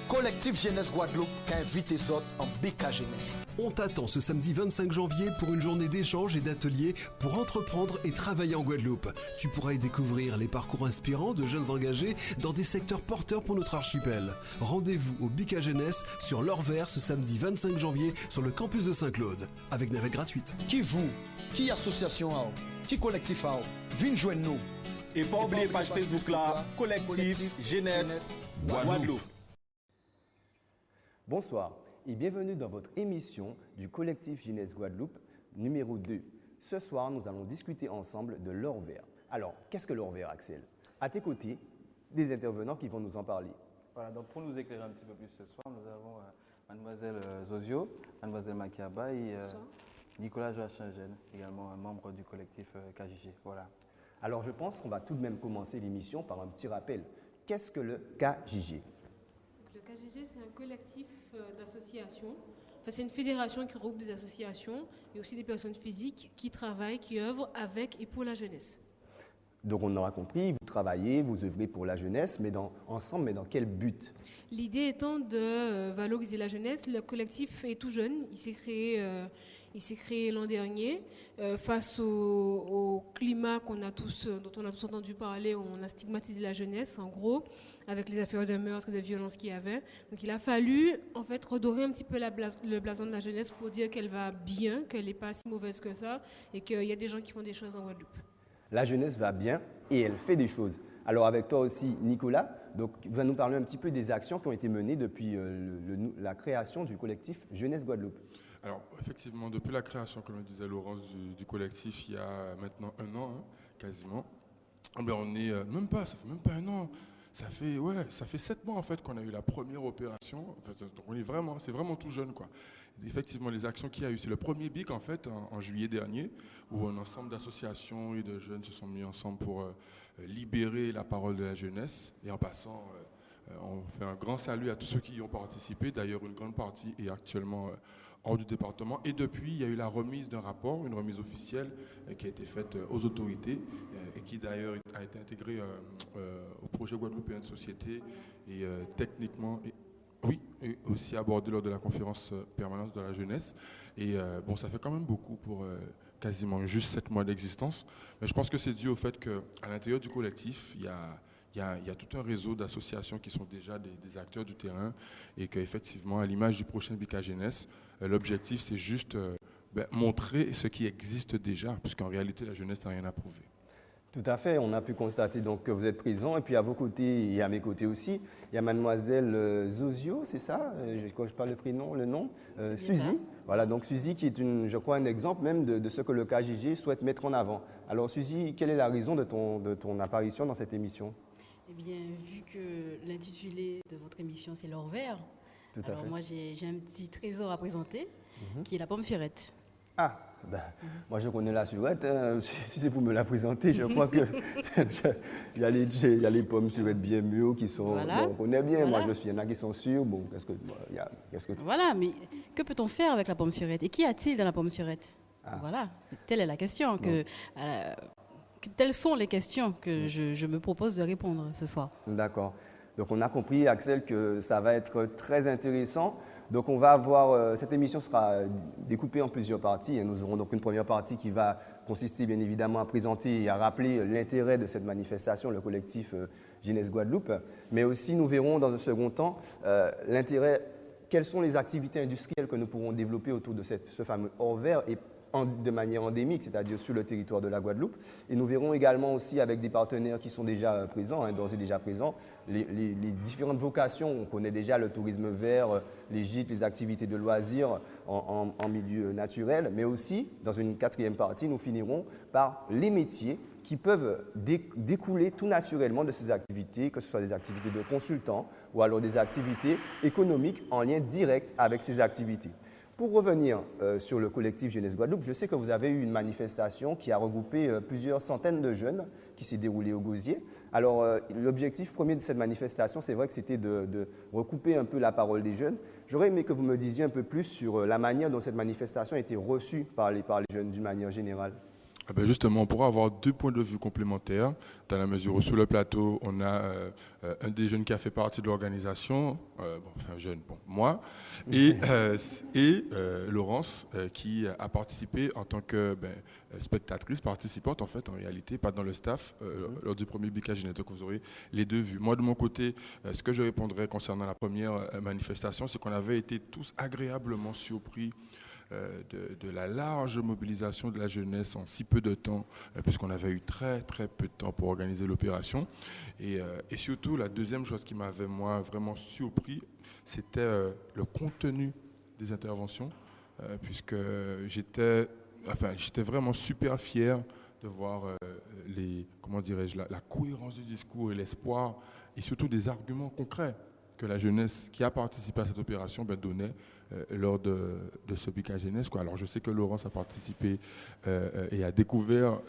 Collectif Jeunesse Guadeloupe qui a invité les autres en BK Jeunesse. On t'attend ce samedi 25 janvier pour une journée d'échange et d'ateliers pour entreprendre et travailler en Guadeloupe. Tu pourras y découvrir les parcours inspirants de jeunes engagés dans des secteurs porteurs pour notre archipel. Rendez-vous au BK Jeunesse sur l'Or Vert ce samedi 25 janvier sur le campus de Saint-Claude avec navette gratuite. Qui vous, qui association, qui collectif, venez joindre nous. Et pas oublier page Facebook là, Collectif Jeunesse Guadeloupe. Bonsoir et bienvenue dans votre émission du Collectif Jeunesse Guadeloupe numéro 2. Ce soir, nous allons discuter ensemble de l'Or Vert. Alors, qu'est-ce que l'Or Vert, Axel? À tes côtés, des intervenants qui vont nous en parler. Voilà, donc pour nous éclairer un petit peu plus ce soir, nous avons mademoiselle Zozio, mademoiselle Makiaba et Nicolas Joachim-Gène, également un membre du collectif KJG. Voilà. Alors, je pense qu'on va tout de même commencer l'émission par un petit rappel. Qu'est-ce que le KJG? Le KJG, c'est un collectif d'associations. Enfin, c'est une fédération qui regroupe des associations et aussi des personnes physiques qui travaillent, qui œuvrent avec et pour la jeunesse. Donc, on aura compris, vous travaillez, vous œuvrez pour la jeunesse, mais ensemble, mais dans quel but? L'idée étant de valoriser la jeunesse. Le collectif est tout jeune. Il s'est créé l'an dernier face au climat dont on a tous entendu parler. On a stigmatisé la jeunesse, en gros, avec les affaires de meurtre et de violence qu'il y avait. Donc il a fallu en fait redorer un petit peu le blason de la jeunesse pour dire qu'elle va bien, qu'elle n'est pas si mauvaise que ça et qu'il y a des gens qui font des choses en Guadeloupe. La jeunesse va bien et elle fait des choses. Alors avec toi aussi, Nicolas, donc, va nous parler un petit peu des actions qui ont été menées depuis la création du collectif Jeunesse Guadeloupe. Alors, effectivement, depuis la création, comme le disait Laurence, du collectif, il y a maintenant un an, quasiment, on est ça fait même pas un an, ça fait 7 mois en fait qu'on a eu la première opération. En fait, donc c'est vraiment tout jeune, quoi. Effectivement, les actions qu'il y a eu, c'est le premier BIC en fait en juillet dernier, où un ensemble d'associations et de jeunes se sont mis ensemble pour libérer la parole de la jeunesse. Et en passant, on fait un grand salut à tous ceux qui y ont participé. D'ailleurs, une grande partie est actuellement hors du département. Et depuis, il y a eu la remise d'un rapport, une remise officielle qui a été faite aux autorités et qui d'ailleurs a été intégrée au projet Guadeloupéen de société et techniquement... Oui, et aussi abordé lors de la conférence permanente de la jeunesse. Et ça fait quand même beaucoup pour quasiment juste 7 mois d'existence. Mais je pense que c'est dû au fait qu'à l'intérieur du collectif, il y a tout un réseau d'associations qui sont déjà des acteurs du terrain et qu'effectivement, à l'image du prochain BK Jeunesse, l'objectif, c'est juste montrer ce qui existe déjà, puisqu'en réalité, la jeunesse n'a rien à prouver. Tout à fait, on a pu constater donc que vous êtes présent. Et puis à vos côtés et à mes côtés aussi, il y a mademoiselle Zozio, c'est ça? Quand je parle le nom, Suzy. Voilà, donc Suzy qui est, je crois, un exemple même de ce que le KJG souhaite mettre en avant. Alors Suzy, quelle est la raison de ton apparition dans cette émission? Eh bien, vu que l'intitulé de votre émission, c'est l'Or Vert, alors moi j'ai un petit trésor à présenter, qui est la pomme surette. Ah, moi je connais la surette, si c'est pour me la présenter, je crois que il y a les pommes surettes bien mûres qui sont, on connaît bien, moi il y en a qui sont sûrs, Voilà, mais que peut-on faire avec la pomme surette? Et qu'y a-t-il dans la pomme surette? Voilà, telle est la question, telles sont les questions que je me propose de répondre ce soir. D'accord, donc on a compris, Axel, que ça va être très intéressant. Donc on va avoir, cette émission sera découpée en plusieurs parties et nous aurons donc une première partie qui va consister bien évidemment à présenter et à rappeler l'intérêt de cette manifestation, le collectif Jeunesse Guadeloupe, mais aussi nous verrons dans un second temps l'intérêt, quelles sont les activités industrielles que nous pourrons développer autour de ce fameux Or Vert et de manière endémique, c'est-à-dire sur le territoire de la Guadeloupe. Et nous verrons également aussi avec des partenaires qui sont déjà présents, d'ores et déjà présents, les différentes vocations. On connaît déjà le tourisme vert, les gîtes, les activités de loisirs en milieu naturel, mais aussi, dans une 4e partie, nous finirons par les métiers qui peuvent découler tout naturellement de ces activités, que ce soit des activités de consultants ou alors des activités économiques en lien direct avec ces activités. Pour revenir sur le collectif Jeunesse Guadeloupe, je sais que vous avez eu une manifestation qui a regroupé plusieurs centaines de jeunes qui s'est déroulée au Gosier. Alors, l'objectif premier de cette manifestation, c'est vrai que c'était de recouper un peu la parole des jeunes. J'aurais aimé que vous me disiez un peu plus sur la manière dont cette manifestation a été reçue par les jeunes d'une manière générale. Justement, on pourra avoir 2 points de vue complémentaires, dans la mesure où sur le plateau, on a un des jeunes qui a fait partie de l'organisation, moi, et Laurence, qui a participé en tant que spectatrice, participante en fait, en réalité, pas dans le staff, lors du premier BK Jeunesse. Donc vous aurez les 2 vues. Moi, de mon côté, ce que je répondrais concernant la première manifestation, c'est qu'on avait été tous agréablement surpris de la large mobilisation de la jeunesse en si peu de temps, puisqu'on avait eu très très peu de temps pour organiser l'opération. Et surtout, la deuxième chose qui m'avait moi vraiment surpris, c'était le contenu des interventions, puisque j'étais vraiment super fier de voir la cohérence du discours et l'espoir, et surtout des arguments concrets que la jeunesse qui a participé à cette opération donnait lors de ce BK Jeunesse. Alors je sais que Laurence a participé et a découvert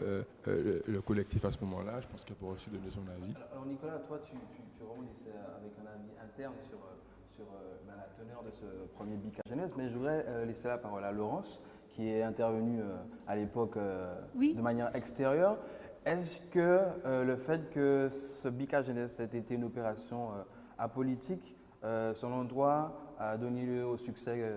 le collectif à ce moment-là. Je pense qu'elle pourra aussi donner son avis. Alors Nicolas, toi tu rebondissais avec un avis interne sur la teneur de ce premier BK Jeunesse, mais je voudrais laisser la parole à Laurence, qui est intervenue à l'époque de manière extérieure. Est-ce que le fait que ce BK Jeunesse ait été une opération apolitique, selon toi, a donné lieu au succès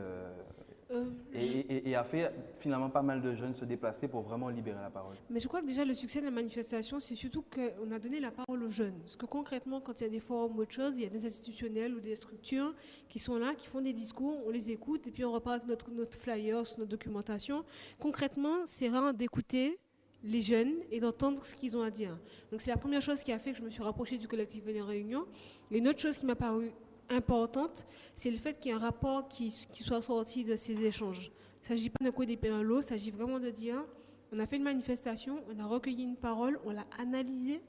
et a fait finalement pas mal de jeunes se déplacer pour vraiment libérer la parole? Mais je crois que déjà le succès de la manifestation, c'est surtout qu'on a donné la parole aux jeunes. Parce que concrètement, quand il y a des forums ou autre chose, il y a des institutionnels ou des structures qui sont là, qui font des discours, on les écoute et puis on repart avec notre flyer, notre documentation. Concrètement, c'est rare d'écouter les jeunes et d'entendre ce qu'ils ont à dire. Donc c'est la première chose qui a fait que je me suis rapprochée du collectif Venir Réunion. Et une autre chose qui m'a paru importante, c'est le fait qu'il y ait un rapport qui soit sorti de ces échanges. Il ne s'agit pas d'un coup d'épée dans l'eau, il s'agit vraiment de dire, on a fait une manifestation, on a recueilli une parole, on l'a analysée,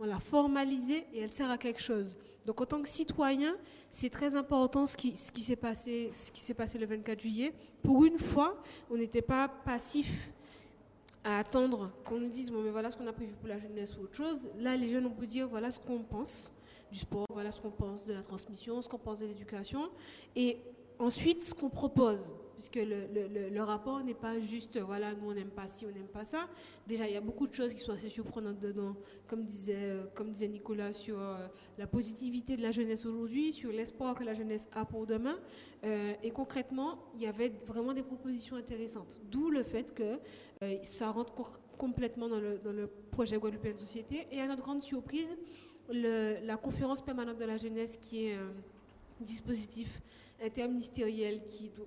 on l'a formalisée et elle sert à quelque chose. Donc en tant que citoyen, c'est très important ce qui s'est passé le 24 juillet. Pour une fois, on n'était pas passif à attendre qu'on nous dise bon, mais voilà ce qu'on a prévu pour la jeunesse ou autre chose. Là, les jeunes, on peut dire voilà ce qu'on pense du sport, voilà ce qu'on pense de la transmission, ce qu'on pense de l'éducation, et ensuite ce qu'on propose, puisque le rapport n'est pas juste voilà, nous on n'aime pas ci, on n'aime pas ça. Déjà, il y a beaucoup de choses qui sont assez surprenantes dedans, comme disait Nicolas, sur la positivité de la jeunesse aujourd'hui, sur l'espoir que la jeunesse a pour demain, et concrètement, il y avait vraiment des propositions intéressantes, d'où le fait que ça rentre complètement dans le projet Guadeloupe Société. Et à notre grande surprise, la conférence permanente de la jeunesse, qui est un dispositif interministériel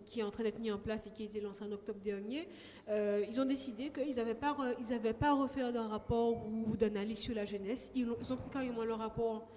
qui est en train d'être mis en place et qui a été lancé en octobre dernier, ils ont décidé qu'ils n'avaient pas à refaire d'un rapport ou d'analyse sur la jeunesse. Ils ont pris carrément le rapport,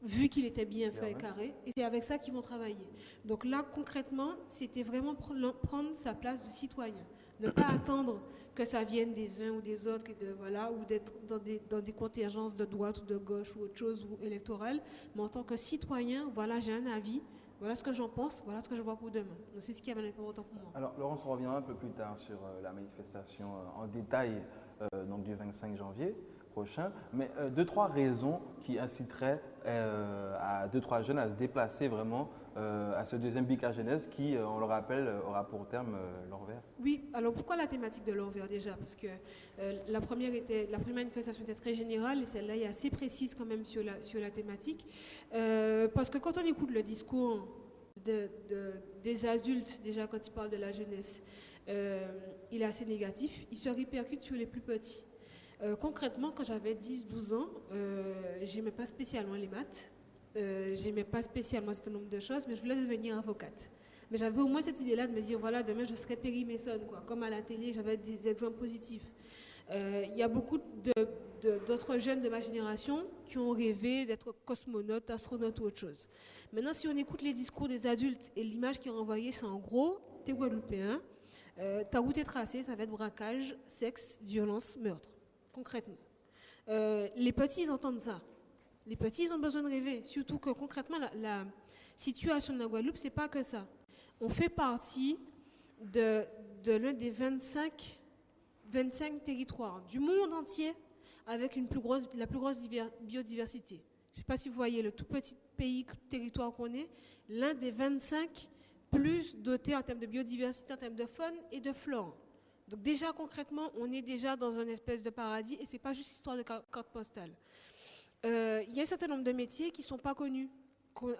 vu qu'il était bien fait et carré, et c'est avec ça qu'ils vont travailler. Donc là, concrètement, c'était vraiment prendre sa place de citoyen. Ne pas attendre que ça vienne des uns ou des autres, ou d'être dans des contingences de droite ou de gauche ou autre chose, ou électorale, mais en tant que citoyen, voilà, j'ai un avis, voilà ce que j'en pense, voilà ce que je vois pour demain. Donc c'est ce qui est important pour moi. Alors Laurence, on reviendra un peu plus tard sur la manifestation en détail donc du 25 janvier prochain, mais 2-3 raisons qui inciteraient à 2-3 jeunes à se déplacer vraiment à ce deuxième BK Jeunesse qui, on le rappelle, aura pour terme l'Orvers. Oui, alors pourquoi la thématique de l'Orvers déjà? Parce que la première manifestation était très générale et celle-là est assez précise quand même sur la thématique. Parce que quand on écoute le discours des adultes, déjà quand ils parlent de la jeunesse, il est assez négatif, il se répercute sur les plus petits. Concrètement, quand j'avais 10-12 ans, j'aimais pas spécialement les maths, j'aimais pas spécialement un certain nombre de choses, mais je voulais devenir avocate. Mais j'avais au moins cette idée-là de me dire, voilà, demain je serai Perry Mason, quoi. Comme à la télé, j'avais des exemples positifs. Il y a beaucoup d'autres jeunes de ma génération qui ont rêvé d'être cosmonautes, astronautes ou autre chose. Maintenant, si on écoute les discours des adultes et l'image qui est renvoyée, c'est en gros, t'es Guadeloupéen, ta route est tracée, ça va être braquage, sexe, violence, meurtre. Concrètement. Les petits, ils entendent ça. Les petits, ils ont besoin de rêver. Surtout que concrètement, la situation de la Guadeloupe, c'est pas que ça. On fait partie de l'un des 25 territoires du monde entier avec la plus grosse biodiversité. Je ne sais pas si vous voyez le tout petit territoire qu'on est, l'un des 25 plus dotés en termes de biodiversité, en termes de faune et de flore. Donc déjà, concrètement, on est déjà dans un espèce de paradis et ce n'est pas juste histoire de carte postale. Il y a un certain nombre de métiers qui ne sont pas connus,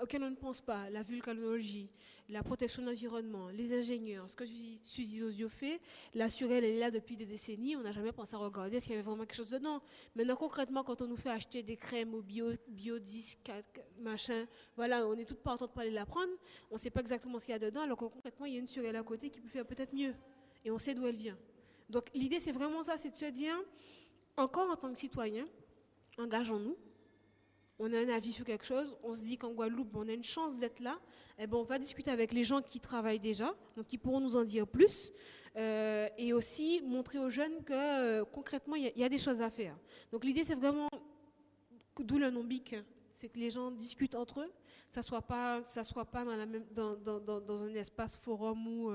auxquels on ne pense pas. La vulcanologie, la protection de l'environnement, les ingénieurs, ce que Suzy Ozio fait. La Surelle, elle est là depuis des décennies, on n'a jamais pensé à regarder s'il y avait vraiment quelque chose dedans. Maintenant, concrètement, quand on nous fait acheter des crèmes au biodisque, machin, voilà, on est toutes partantes pour aller la prendre, on ne sait pas exactement ce qu'il y a dedans, alors que concrètement, il y a une Surelle à côté qui peut faire peut-être mieux. Et on sait d'où elle vient. Donc l'idée, c'est vraiment ça, c'est de se dire, encore en tant que citoyen, engageons-nous. On a un avis sur quelque chose, on se dit qu'en Guadeloupe, on a une chance d'être là, eh ben, on va discuter avec les gens qui travaillent déjà, donc qui pourront nous en dire plus, et aussi montrer aux jeunes que concrètement, il y a des choses à faire. Donc l'idée, c'est vraiment, d'où le nom BIC, c'est que les gens discutent entre eux, ça soit pas dans un espace forum où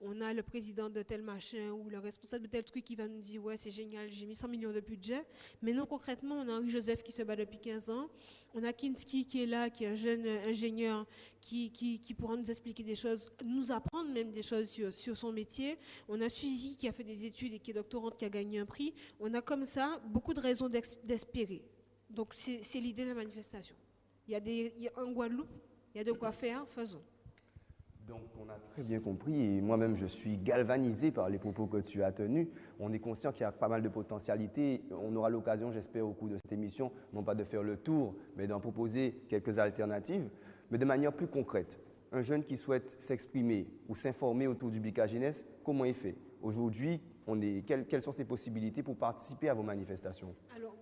on a le président de tel machin ou le responsable de tel truc qui va nous dire ouais c'est génial, j'ai mis 100 millions de budget. Mais non, concrètement, on a Henri Joseph qui se bat depuis 15 ans, on a Kinski qui est là, qui est un jeune ingénieur qui pourra nous expliquer des choses, nous apprendre même des choses sur son métier. On a Suzy qui a fait des études et qui est doctorante, qui a gagné un prix. On a comme ça beaucoup de raisons d'espérer. Donc c'est l'idée de la manifestation. En Guadeloupe, il y a de quoi faire, faisons. Donc on a très bien compris et moi-même je suis galvanisé par les propos que tu as tenus. On est conscient qu'il y a pas mal de potentialités. On aura l'occasion, j'espère, au cours de cette émission, non pas de faire le tour, mais d'en proposer quelques alternatives, mais de manière plus concrète. Un jeune qui souhaite s'exprimer ou s'informer autour du BICA Jeunesse, comment il fait? Aujourd'hui, quelles sont ses possibilités pour participer à vos manifestations? Alors,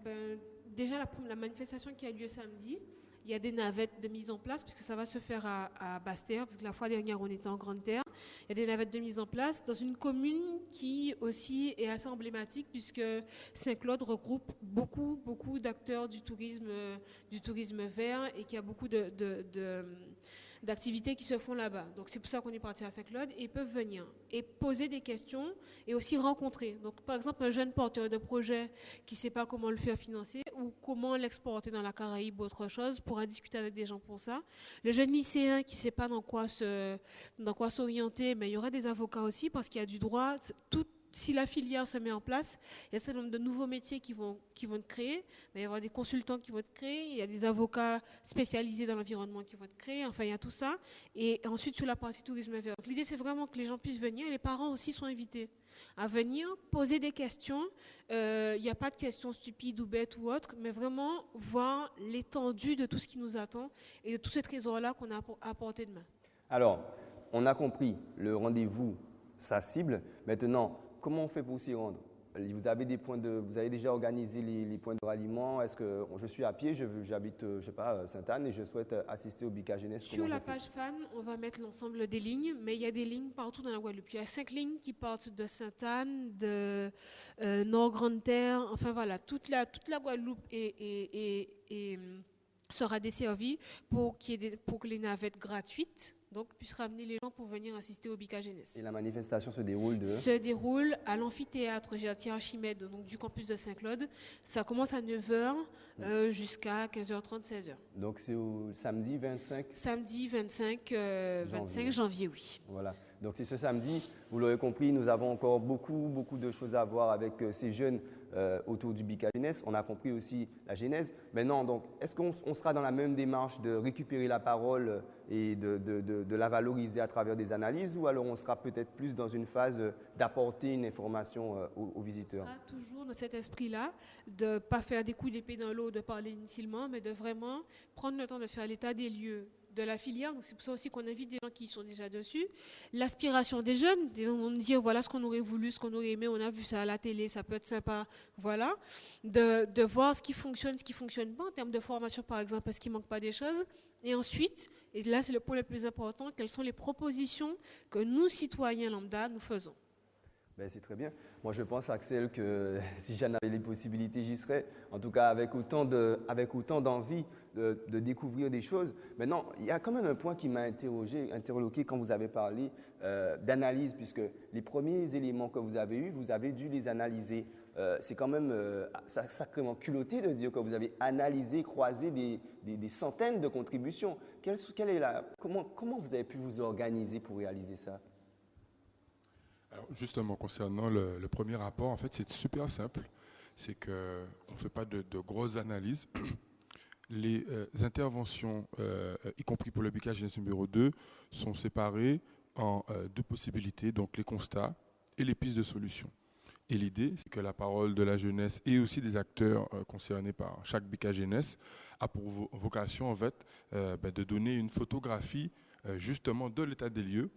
déjà, la manifestation qui a lieu samedi, il y a des navettes de mise en place, puisque ça va se faire à Basse-Terre, vu que la fois dernière, on était en Grande-Terre. Il y a des navettes de mise en place dans une commune qui aussi est assez emblématique, puisque Saint-Claude regroupe beaucoup d'acteurs du tourisme vert et qu'il y a beaucoup d'activités qui se font là-bas. Donc c'est pour ça qu'on est parti à Saint-Claude et ils peuvent venir et poser des questions et aussi rencontrer. Donc par exemple un jeune porteur de projet qui ne sait pas comment le faire financer ou comment l'exporter dans la Caraïbe ou autre chose pourra discuter avec des gens pour ça. Le jeune lycéen qui ne sait pas dans quoi s'orienter, mais il y aura des avocats aussi parce qu'il y a du droit. Si la filière se met en place, il y a un certain nombre de nouveaux métiers qui vont être créés. Il va y avoir des consultants qui vont être créés, il y a des avocats spécialisés dans l'environnement qui vont être créés, enfin il y a tout ça. Et ensuite sur la partie tourisme vert. L'idée c'est vraiment que les gens puissent venir et les parents aussi sont invités à venir poser des questions. Il n'y a pas de questions stupides ou bêtes ou autres, mais vraiment voir l'étendue de tout ce qui nous attend et de tout ce trésor-là qu'on a à portée de main. Alors, on a compris le rendez-vous, sa cible. Maintenant, comment on fait pour s'y rendre? Vous avez déjà organisé les points de ralliement? Est-ce que je suis à pied, j'habite, Sainte-Anne et je souhaite assister au BICA Jeunesse? Sur la page fan, on va mettre l'ensemble des lignes, mais il y a des lignes partout dans la Guadeloupe. Il y a 5 lignes qui partent de Sainte-Anne, de Nord-Grande-Terre, enfin voilà, toute la Guadeloupe sera desservie pour que les navettes gratuites puissent ramener les gens pour venir assister au BICA Jeunesse. Et la manifestation se déroule Se déroule à l'amphithéâtre Gertier Archimède, donc du campus de Saint-Claude. Ça commence à 9h jusqu'à 15h30, 16h. Donc c'est au samedi 25 Samedi 25 janvier, oui. Voilà. Donc c'est ce samedi, vous l'aurez compris, nous avons encore beaucoup de choses à voir avec ces jeunes autour du BICA Jeunesse. On a compris aussi la genèse. Maintenant, donc, est-ce qu'on sera dans la même démarche de récupérer la parole et de la valoriser à travers des analyses, ou alors on sera peut-être plus dans une phase d'apporter une information aux visiteurs? On sera toujours dans cet esprit-là, de ne pas faire des coups d'épée dans l'eau, de parler inutilement, mais de vraiment prendre le temps de faire l'état des lieux de la filière. Donc c'est pour ça aussi qu'on invite des gens qui sont déjà dessus. L'aspiration des jeunes, on dire voilà ce qu'on aurait voulu, ce qu'on aurait aimé, on a vu ça à la télé, ça peut être sympa, voilà. De voir ce qui fonctionne pas en termes de formation par exemple, est-ce qu'il ne manque pas des choses. Et ensuite, et là c'est le point le plus important, quelles sont les propositions que nous, citoyens lambda, nous faisons. C'est très bien. Moi, je pense, Axel, que si j'en avais les possibilités, j'y serais. En tout cas, avec autant d'envie de découvrir des choses. Maintenant, il y a quand même un point qui m'a interloqué quand vous avez parlé d'analyse, puisque les premiers éléments que vous avez eus, vous avez dû les analyser. C'est quand même sacrément culotté de dire que vous avez analysé, croisé des centaines de contributions. Comment vous avez pu vous organiser pour réaliser ça? Alors justement, concernant le premier rapport, en fait, c'est super simple. C'est qu'on ne fait pas de grosses analyses. Les interventions, y compris pour le BICA Jeunesse numéro 2, sont séparées en deux possibilités, donc les constats et les pistes de solutions. Et l'idée, c'est que la parole de la jeunesse et aussi des acteurs concernés par chaque BICA Jeunesse a pour vocation, en fait, de donner une photographie justement de l'état des lieux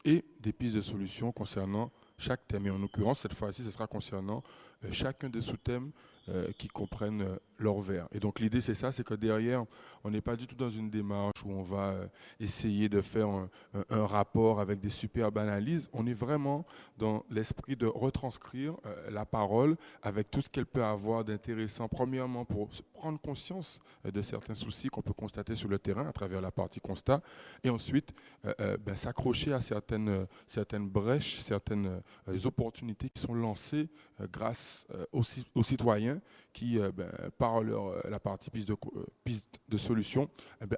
et des pistes de solutions concernant chaque thème. Et en l'occurrence, cette fois-ci, ce sera concernant chacun des sous-thèmes qui comprennent leur vers. Et donc l'idée, c'est ça, c'est que derrière, on n'est pas du tout dans une démarche où on va essayer de faire un rapport avec des superbes analyses. On est vraiment dans l'esprit de retranscrire la parole avec tout ce qu'elle peut avoir d'intéressant, premièrement pour prendre conscience de certains soucis qu'on peut constater sur le terrain à travers la partie constat, et ensuite s'accrocher à certaines brèches, certaines opportunités qui sont lancées grâce aux citoyens qui, par la partie piste de solution,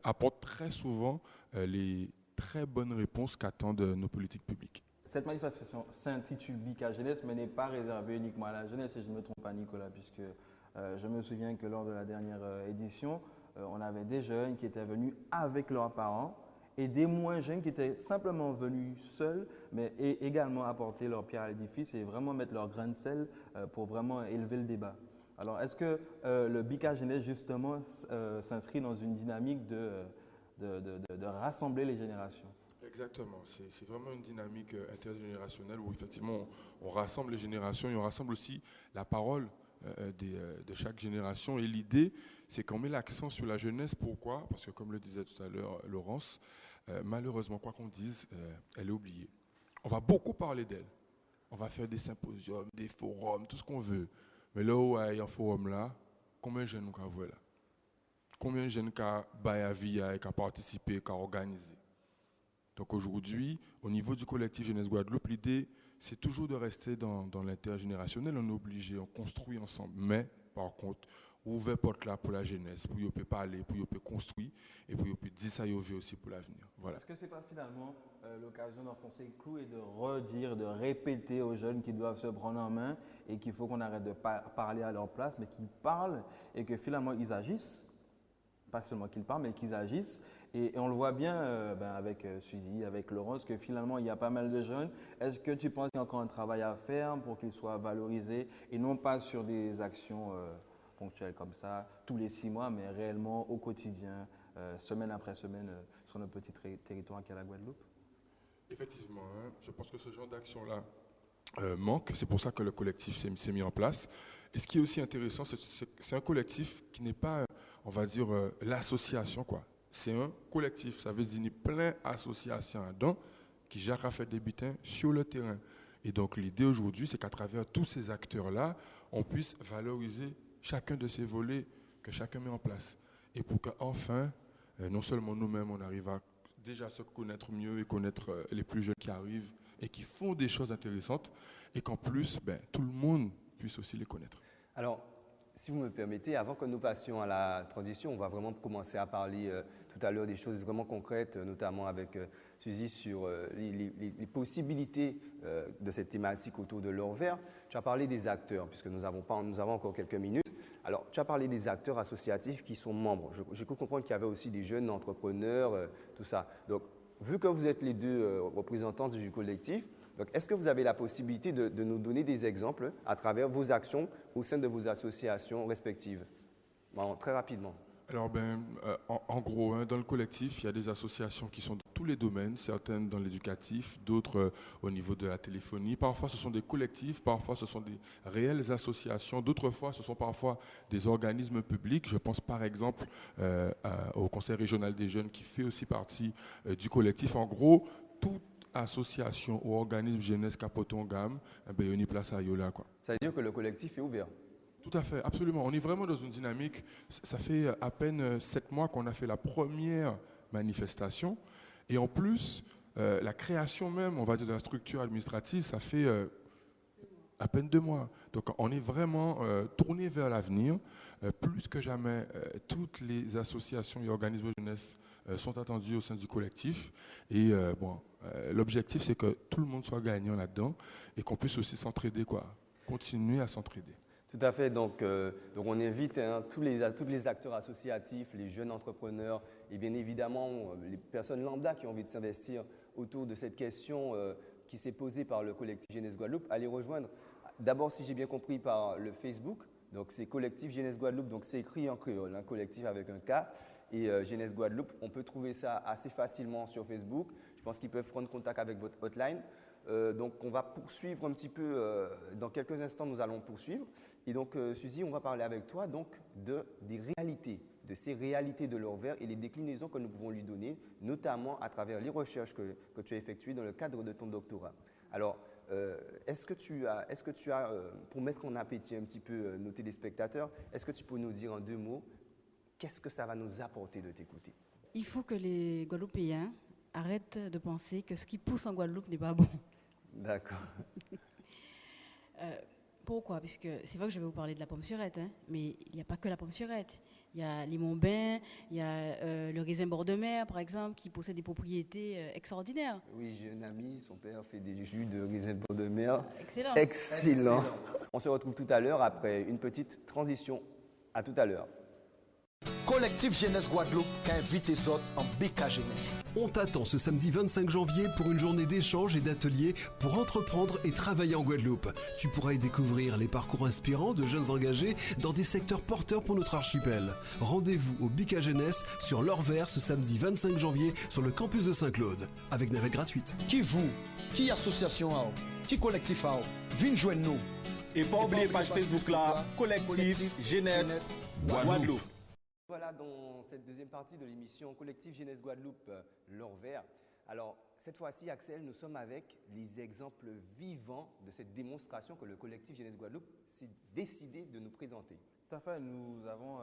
apportent très souvent les très bonnes réponses qu'attendent nos politiques publiques. Cette manifestation s'intitule BICA Jeunesse, mais n'est pas réservée uniquement à la jeunesse, et je ne me trompe pas, Nicolas, puisque je me souviens que lors de la dernière édition, on avait des jeunes qui étaient venus avec leurs parents et des moins jeunes qui étaient simplement venus seuls, mais également apporter leur pierre à l'édifice et vraiment mettre leur grain de sel pour vraiment élever le débat. Alors, est-ce que le BICA Jeunesse, justement, s'inscrit dans une dynamique de rassembler les générations? Exactement, c'est vraiment une dynamique intergénérationnelle où effectivement on rassemble les générations et on rassemble aussi la parole de chaque génération. Et l'idée, c'est qu'on met l'accent sur la jeunesse. Pourquoi? Parce que comme le disait tout à l'heure Laurence, malheureusement, quoi qu'on dise, elle est oubliée. On va beaucoup parler d'elle. On va faire des symposiums, des forums, tout ce qu'on veut. Mais là où il y a un forum là, combien de jeunes nous avons là? Combien de jeunes qui ont baillé, qui ont participé, qui ont organisé? Donc aujourd'hui, au niveau du collectif Jeunesse Guadeloupe, l'idée, c'est toujours de rester dans l'intergénérationnel. On est obligé, on construit ensemble. Mais, par contre, ouvrir porte là pour la jeunesse, pour qu'ils puissent parler, pour qu'ils puissent construire et pour qu'ils puissent dire ça aussi pour l'avenir. Voilà. Est-ce que ce n'est pas finalement l'occasion d'enfoncer le clou et de redire, de répéter aux jeunes qui doivent se prendre en main et qu'il faut qu'on arrête de parler à leur place, mais qu'ils parlent et que finalement ils agissent? Pas seulement qu'ils parlent, mais qu'ils agissent. Et on le voit bien avec Suzy, avec Laurence, que finalement, il y a pas mal de jeunes. Est-ce que tu penses qu'il y a encore un travail à faire pour qu'ils soient valorisés et non pas sur des actions ponctuelles comme ça, tous les 6 mois, mais réellement au quotidien, semaine après semaine, sur notre petit territoire qu'est la Guadeloupe? Effectivement, je pense que ce genre d'action-là manque. C'est pour ça que le collectif s'est mis en place. Et ce qui est aussi intéressant, c'est un collectif qui n'est pas, on va dire, l'association, quoi. C'est un collectif, ça veut dire plein d'associations dedans qui gèrent à faire des butins sur le terrain. Et donc l'idée aujourd'hui, c'est qu'à travers tous ces acteurs-là, on puisse valoriser chacun de ces volets que chacun met en place. Et pour qu'enfin, non seulement nous-mêmes, on arrive à déjà se connaître mieux et connaître les plus jeunes qui arrivent et qui font des choses intéressantes, et qu'en plus, tout le monde puisse aussi les connaître. Alors, si vous me permettez, avant que nous passions à la transition, on va vraiment commencer à parler tout à l'heure des choses vraiment concrètes, notamment avec Suzy sur les possibilités de cette thématique autour de l'or vert. Tu as parlé des acteurs, puisque nous avons encore quelques minutes. Alors, tu as parlé des acteurs associatifs qui sont membres. J'ai cru comprendre qu'il y avait aussi des jeunes entrepreneurs, tout ça. Donc, vu que vous êtes les deux représentants du collectif, donc, est-ce que vous avez la possibilité de nous donner des exemples à travers vos actions au sein de vos associations respectives? Bon, très rapidement. Alors, en gros, dans le collectif, il y a des associations qui sont dans tous les domaines, certaines dans l'éducatif, d'autres au niveau de la téléphonie. Parfois, ce sont des collectifs, parfois, ce sont des réelles associations. D'autres fois, ce sont parfois des organismes publics. Je pense par exemple au Conseil régional des jeunes qui fait aussi partie du collectif. En gros, toute association ou organisme jeunesse capoton gamme, il y a une place à Yola, quoi. Ça veut dire que le collectif est ouvert? Tout à fait, absolument. On est vraiment dans une dynamique. Ça fait à peine 7 mois qu'on a fait la première manifestation. Et en plus, la création même, on va dire, de la structure administrative, ça fait à peine 2 mois. Donc on est vraiment tourné vers l'avenir. Plus que jamais, toutes les associations et organismes de jeunesse sont attendus au sein du collectif. Et l'objectif, c'est que tout le monde soit gagnant là-dedans et qu'on puisse aussi s'entraider, continuer à s'entraider. Tout à fait. Donc on invite tous les acteurs associatifs, les jeunes entrepreneurs et bien évidemment les personnes lambda qui ont envie de s'investir autour de cette question qui s'est posée par le collectif Jeunesse Guadeloupe à les rejoindre. D'abord, si j'ai bien compris, par le Facebook. Donc c'est collectif Jeunesse Guadeloupe, donc c'est écrit en créole, collectif avec un K. Et Jeunesse Guadeloupe, on peut trouver ça assez facilement sur Facebook. Je pense qu'ils peuvent prendre contact avec votre hotline. Donc on va poursuivre un petit peu, dans quelques instants nous allons poursuivre. Et donc Suzy, on va parler avec toi donc des réalités, de ces réalités de l'Or-Vert et les déclinaisons que nous pouvons lui donner, notamment à travers les recherches que tu as effectuées dans le cadre de ton doctorat. Alors, est-ce que tu as, pour mettre en appétit un petit peu nos téléspectateurs, est-ce que tu peux nous dire en 2 mots, qu'est-ce que ça va nous apporter de t'écouter? Il faut que les Guadeloupéens arrêtent de penser que ce qui pousse en Guadeloupe n'est pas bon. D'accord. Pourquoi? Puisque c'est vrai que je vais vous parler de la pomme surette, mais il n'y a pas que la pomme surette. Il y a Limon-Bain, il y a le raisin bord de mer, par exemple, qui possède des propriétés extraordinaires. Oui, j'ai un ami, son père fait des jus de raisin bord de mer. Excellent. Excellent. On se retrouve tout à l'heure après une petite transition. À tout à l'heure. Collectif Jeunesse Guadeloupe qui invite les autres en BK Jeunesse. On t'attend ce samedi 25 janvier pour une journée d'échange et d'ateliers pour entreprendre et travailler en Guadeloupe. Tu pourras y découvrir les parcours inspirants de jeunes engagés dans des secteurs porteurs pour notre archipel. Rendez-vous au BK Jeunesse sur l'Or-Vert ce samedi 25 janvier sur le campus de Saint-Claude, avec navette gratuite. Qui vous, qui association, qui collectif, viens joindre nous. Et pas oublier page Facebook là, collectif Jeunesse Guadeloupe. Voilà dans cette deuxième partie de l'émission Collectif Jeunesse Guadeloupe, l'Or-Vert. Alors, cette fois-ci, Axel, nous sommes avec les exemples vivants de cette démonstration que le Collectif Jeunesse Guadeloupe s'est décidé de nous présenter. Tout à fait, nous avons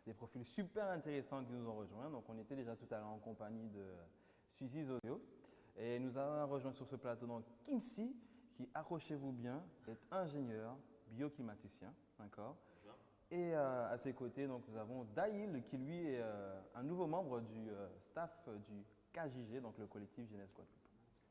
des profils super intéressants qui nous ont rejoints. Donc, on était déjà tout à l'heure en compagnie de Suzy Zodio. Et nous avons rejoint sur ce plateau donc Kimsi, qui, accrochez-vous bien, est ingénieur bioclimaticien. D'accord. Et à ses côtés, donc, nous avons Daïl, qui lui est un nouveau membre du staff du KJG, donc le collectif Jeunesse Guadeloupe.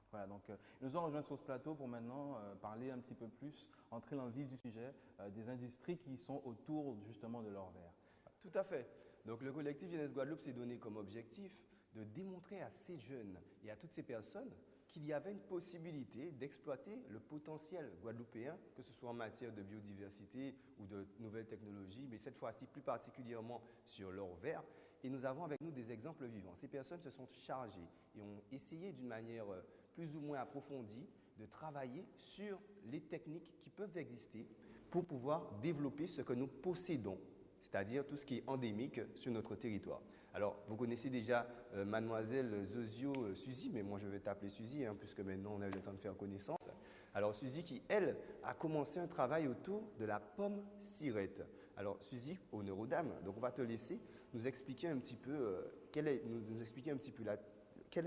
Voilà, donc ils nous ont rejoints sur ce plateau pour maintenant parler un petit peu plus, entrer dans le vif du sujet, des industries qui sont autour justement de l'Or-Vert. Tout à fait. Donc le collectif Jeunesse Guadeloupe s'est donné comme objectif de démontrer à ces jeunes et à toutes ces personnes qu'il y avait une possibilité d'exploiter le potentiel guadeloupéen, que ce soit en matière de biodiversité ou de nouvelles technologies, mais cette fois-ci plus particulièrement sur l'Or-Vert. Et nous avons avec nous des exemples vivants. Ces personnes se sont chargées et ont essayé d'une manière plus ou moins approfondie de travailler sur les techniques qui peuvent exister pour pouvoir développer ce que nous possédons, c'est-à-dire tout ce qui est endémique sur notre territoire. Alors, vous connaissez déjà mademoiselle Zozio Suzy, mais moi je vais t'appeler Suzy, puisque maintenant on a eu le temps de faire connaissance. Alors Suzy qui, elle, a commencé un travail autour de la pomme sirette. Alors Suzy, honneur aux dames, donc on va te laisser nous expliquer un petit peu, quelle a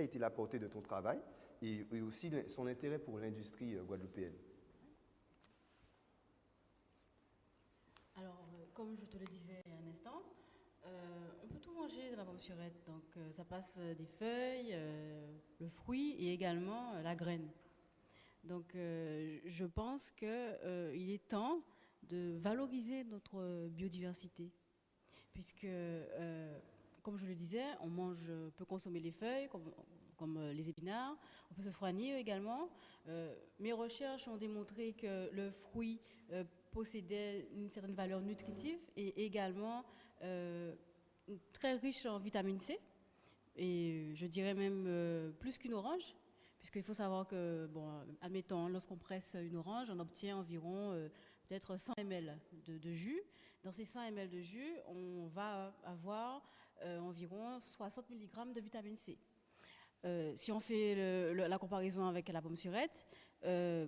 été la portée de ton travail et aussi son intérêt pour l'industrie guadeloupéenne. Alors, comme je te le disais il y a un instant, on peut tout manger de la pomme surette. Donc, ça passe des feuilles, le fruit et également la graine. Donc, je pense qu'il est temps de valoriser notre biodiversité. Puisque, comme je le disais, on peut consommer les feuilles comme les épinards, on peut se soigner également. Mes recherches ont démontré que le fruit possédait une certaine valeur nutritive et également très riche en vitamine C, et je dirais même plus qu'une orange, puisqu'il faut savoir que, admettons, lorsqu'on presse une orange, on obtient environ peut-être 100 ml de jus. Dans ces 100 ml de jus, on va avoir environ 60 mg de vitamine C. Si on fait la comparaison avec la pomme surette,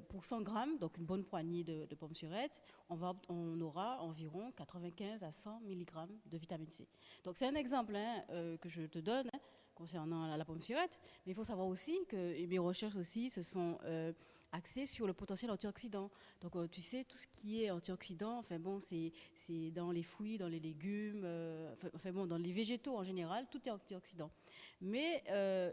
pour 100 grammes, donc une bonne poignée de pommes surettes, on aura environ 95 à 100 mg de vitamine C. Donc c'est un exemple que je te donne concernant la pomme surette, mais il faut savoir aussi que mes recherches aussi se sont axé sur le potentiel antioxydant. Donc, tu sais, tout ce qui est antioxydant, enfin bon, c'est dans les fruits, dans les légumes, enfin bon, dans les végétaux en général, tout est antioxydant. Mais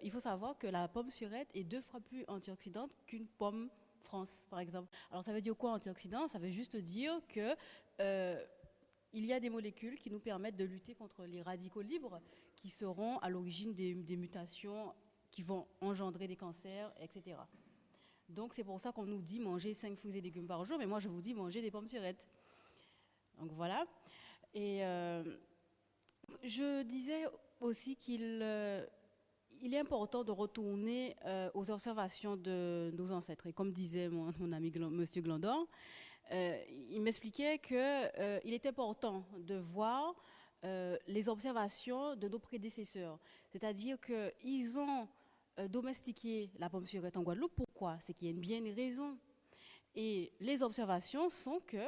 il faut savoir que la pomme surette est 2 fois plus antioxydante qu'une pomme France, par exemple. Alors, ça veut dire quoi antioxydant? Ça veut juste dire que il y a des molécules qui nous permettent de lutter contre les radicaux libres qui seront à l'origine des mutations qui vont engendrer des cancers, etc. Donc, c'est pour ça qu'on nous dit manger 5 fruits et légumes par jour, mais moi, je vous dis manger des pommes surettes. Donc, voilà. Et je disais aussi qu'il est important de retourner aux observations de nos ancêtres. Et comme disait mon ami Monsieur Glandor, il m'expliquait qu'il est important de voir les observations de nos prédécesseurs. C'est-à-dire qu'ils ont domestiqué la pomme surette en Guadeloupe. Pourquoi? C'est qu'il y a bien une raison. Et les observations sont que